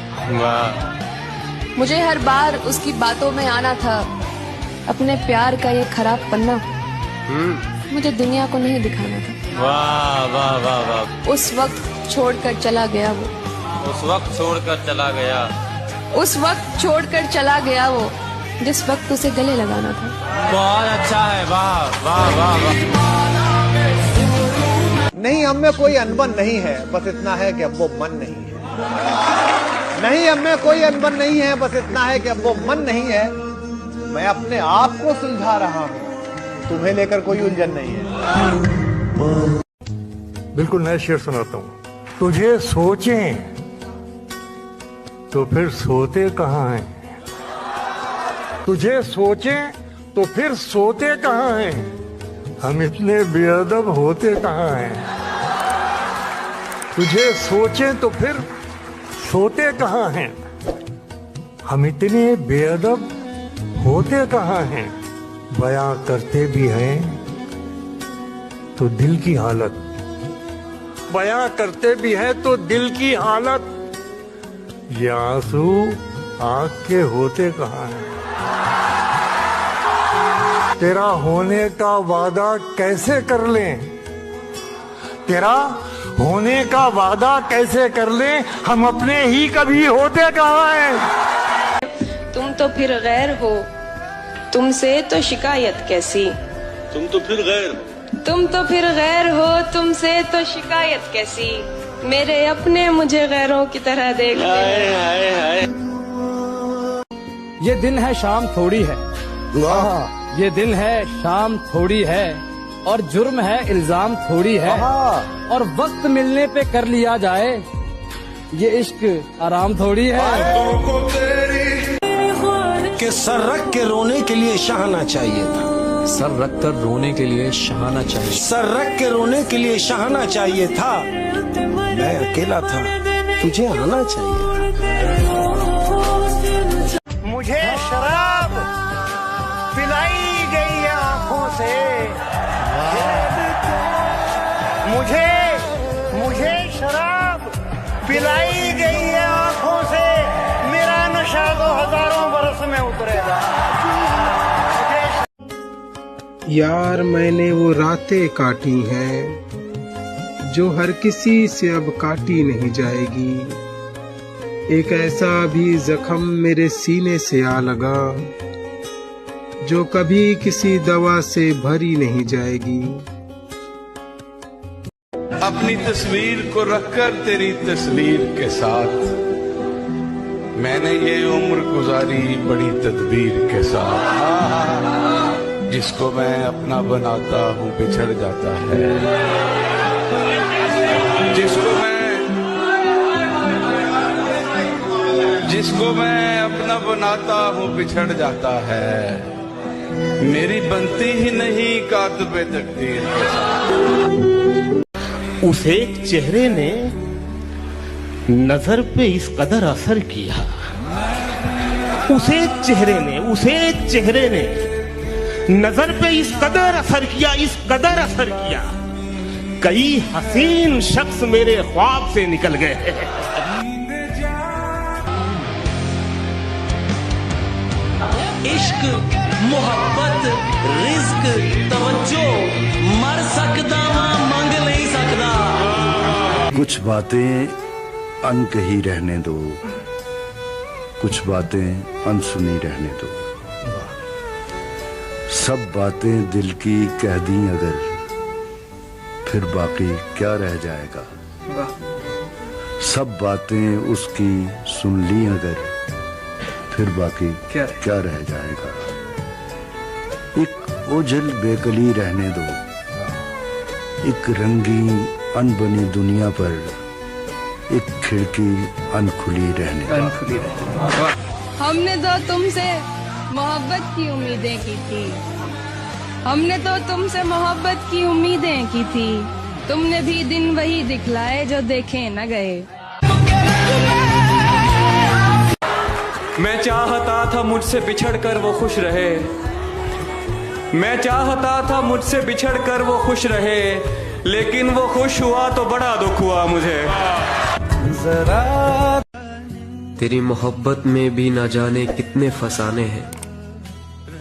Speaker 9: मुझे हर बार उसकी बातों में आना था। अपने प्यार का ये खराब पन्ना मुझे दुनिया को नहीं दिखाना था।
Speaker 3: वाह वाह वाह वाह।
Speaker 9: उस वक्त छोड़कर चला गया वो,
Speaker 3: उस वक्त छोड़कर चला गया,
Speaker 9: उस वक्त छोड़कर चला गया वो, जिस वक्त उसे गले लगाना था।
Speaker 3: बहुत अच्छा है। वाह वाह वाह वाह।
Speaker 12: नहीं, हम में कोई अनबन नहीं है, बस इतना है कि अब वो मन नहीं है। नहीं, हम में कोई अनबन नहीं है, बस इतना है कि अब वो मन नहीं है। मैं अपने आप को सुलझा रहा हूँ, तुम्हें लेकर कोई उलझन नहीं है।
Speaker 15: बिल्कुल नया शेर सुनाता हूँ। तुझे सोचें तो फिर सोते कहाँ हैं, तुझे सोचें तो फिर सोते कहाँ हैं, हम इतने बेअदब होते कहाँ हैं। तुझे सोचें तो फिर सोते कहाँ हैं, हम इतने बेअदब होते कहाँ हैं। बयां करते भी हैं तो दिल की हालत, बयां करते भी हैं तो दिल की हालत। ये आंसू आंख के होते कहाँ हैं। तेरा होने का वादा कैसे कर लें, तेरा होने का वादा कैसे कर लें, हम अपने ही कभी होते कहाँ हैं।
Speaker 9: तुम तो फिर गैर हो, तुमसे तो शिकायत कैसी।
Speaker 16: तुम तो फिर गैर,
Speaker 9: तुम तो फिर गैर हो, तुमसे तो शिकायत कैसी। मेरे अपने मुझे गैरों की तरह देखते हैं।
Speaker 4: ये दिन है शाम थोड़ी है, ये दिन है शाम थोड़ी है, और जुर्म है इल्जाम थोड़ी है, और वक्त मिलने पे कर लिया जाए ये इश्क आराम थोड़ी है।
Speaker 2: कि सर रख के रोने के लिए शाहना चाहिए था,
Speaker 1: सर रख कर रोने के लिए शहाना चाहिए।
Speaker 2: सर रख के रोने के लिए शहाना चाहिए था। मैं अकेला था, तुझे आना चाहिए।
Speaker 21: मुझे शराब पिलाई गई है आंखों से, मुझे शराब पिलाई गई है आंखों से, मेरा नशा तो हजारों बरस में उतरेगा।
Speaker 22: यार मैंने वो रातें काटी हैं जो हर किसी से अब काटी नहीं जाएगी। एक ऐसा भी जख्म मेरे सीने से आ लगा जो कभी किसी दवा से भरी नहीं जाएगी।
Speaker 23: अपनी तस्वीर को रखकर तेरी तस्वीर के साथ मैंने ये उम्र गुजारी बड़ी तदबीर के साथ। जिसको मैं अपना बनाता हूँ बिछड़ जाता है, जिसको मैं अपना बनाता हूँ बिछड़ जाता है। मेरी बनती ही नहीं कातबे तकदीर के साथ।
Speaker 21: उस एक चेहरे ने नजर पे इस कदर असर किया, उस एक चेहरे ने नजर पे इस कदर असर किया, कई हसीन शख्स मेरे ख्वाब से निकल गए।
Speaker 3: इश्क मोहब्बत रिस्क तवज्जो मर सकदा वां मंग नहीं सकदा।
Speaker 8: कुछ बातें अनकही रहने दो, कुछ बातें अनसुनी रहने दो। सब बातें दिल की कह दी अगर, फिर बाकी क्या रह जाएगा। सब बातें उसकी सुन ली अगर, फिर बाकी क्या रह जाएगा। एक ओझल बेकली रहने दो, एक रंगीन अनबनी दुनिया पर एक खिड़की अनखुली रहने दो।
Speaker 9: हमने तो तुमसे मोहब्बत की उम्मीदें की थी, तुमने भी दिन वही दिखलाए जो देखे न गए।
Speaker 1: मैं चाहता था मुझसे बिछड़कर वो खुश रहे, लेकिन वो खुश हुआ तो बड़ा दुख हुआ मुझे।
Speaker 11: तेरी मोहब्बत में भी ना जाने कितने फसाने हैं,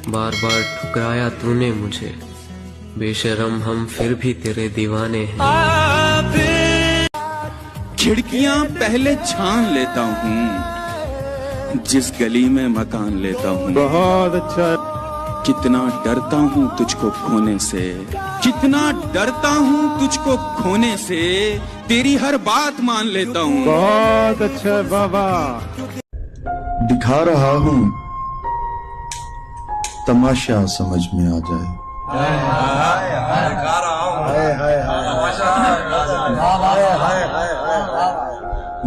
Speaker 11: बार बार ठुकराया तूने मुझे, बेशरम हम फिर भी तेरे दीवाने हैं।
Speaker 13: खिड़कियां पहले छान लेता हूँ, जिस गली में मकान लेता हूँ।
Speaker 22: बहुत अच्छा।
Speaker 13: कितना डरता हूँ तुझको खोने से, तेरी हर बात मान लेता हूँ।
Speaker 22: बहुत अच्छा बाबा।
Speaker 8: दिखा रहा हूँ तमाशा समझ में आ जाए।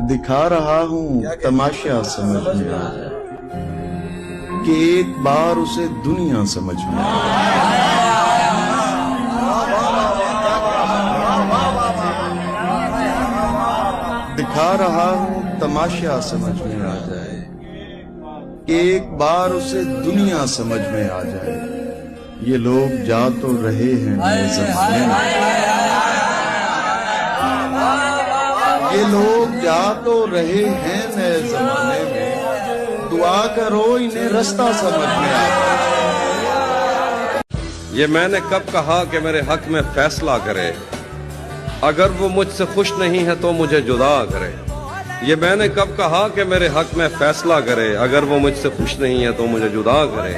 Speaker 8: दिखा रहा हूँ तमाशा समझ में आ जाए कि एक बार उसे दुनिया समझ में आ जाए। दिखा रहा हूँ तमाशा समझ में आ जाए कि एक बार उसे दुनिया समझ में आ जाए। ये लोग जा तो रहे हैं नए ज़माने में, ये लोग जा तो रहे हैं नए जमाने में, दुआ करो इन्हें रास्ता समझ में आता।
Speaker 16: ये मैंने कब कहा कि मेरे हक में फैसला करे, अगर वो मुझसे खुश नहीं है तो मुझे जुदा करे। ये मैंने कब कहा कि मेरे हक में फैसला करे, अगर वो मुझसे खुश नहीं है तो मुझे जुदा करे।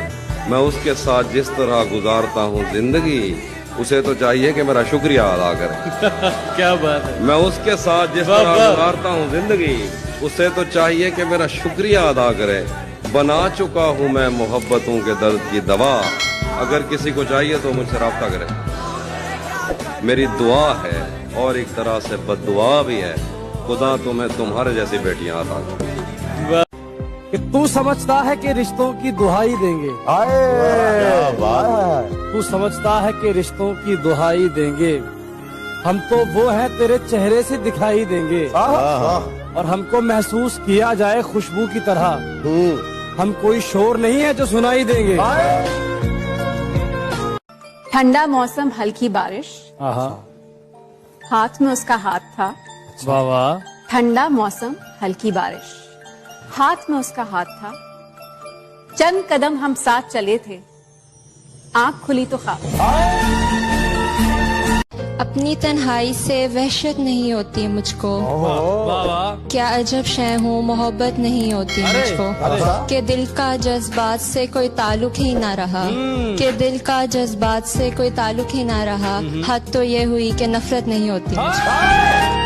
Speaker 16: मैं उसके साथ जिस तरह गुजारता हूँ जिंदगी, उसे तो चाहिए कि मेरा शुक्रिया अदा करे।
Speaker 3: क्या बात है।
Speaker 16: मैं उसके साथ जिस तरह गुजारता हूँ जिंदगी, उसे तो चाहिए कि मेरा शुक्रिया अदा करे। बना चुका हूँ मैं मोहब्बतों के दर्द की दवा, अगर किसी को चाहिए तो मुझसे राब्ता करे। मेरी दुआ है और एक तरह से बद्दुआ भी है, खुदा तुम्हें तुम्हारे जैसी बेटियां अता करे।
Speaker 4: कि तू समझता है कि रिश्तों की दुहाई देंगे।
Speaker 12: आए
Speaker 4: तू समझता है कि रिश्तों की दुहाई देंगे, हम तो वो हैं तेरे चेहरे से दिखाई देंगे, और हमको महसूस किया जाए खुशबू की तरह, हम कोई शोर नहीं है जो सुनाई देंगे।
Speaker 9: ठंडा मौसम, हल्की बारिश, हाथ में उसका हाथ था।
Speaker 4: वाह वाह।
Speaker 9: ठंडा मौसम, हल्की बारिश, हाथ में उसका हाथ था। चंद कदम हम साथ चले थे, आंख खुली तो ख्वाब।
Speaker 10: अपनी तन्हाई से वहशत नहीं होती मुझको, क्या अजब शय हूँ मोहब्बत नहीं होती मुझको, के दिल का जज्बात से कोई ताल्लुक ही ना रहा, के दिल का जज्बात से कोई ताल्लुक ही ना रहा, हद तो ये हुई कि नफरत नहीं होती मुझको।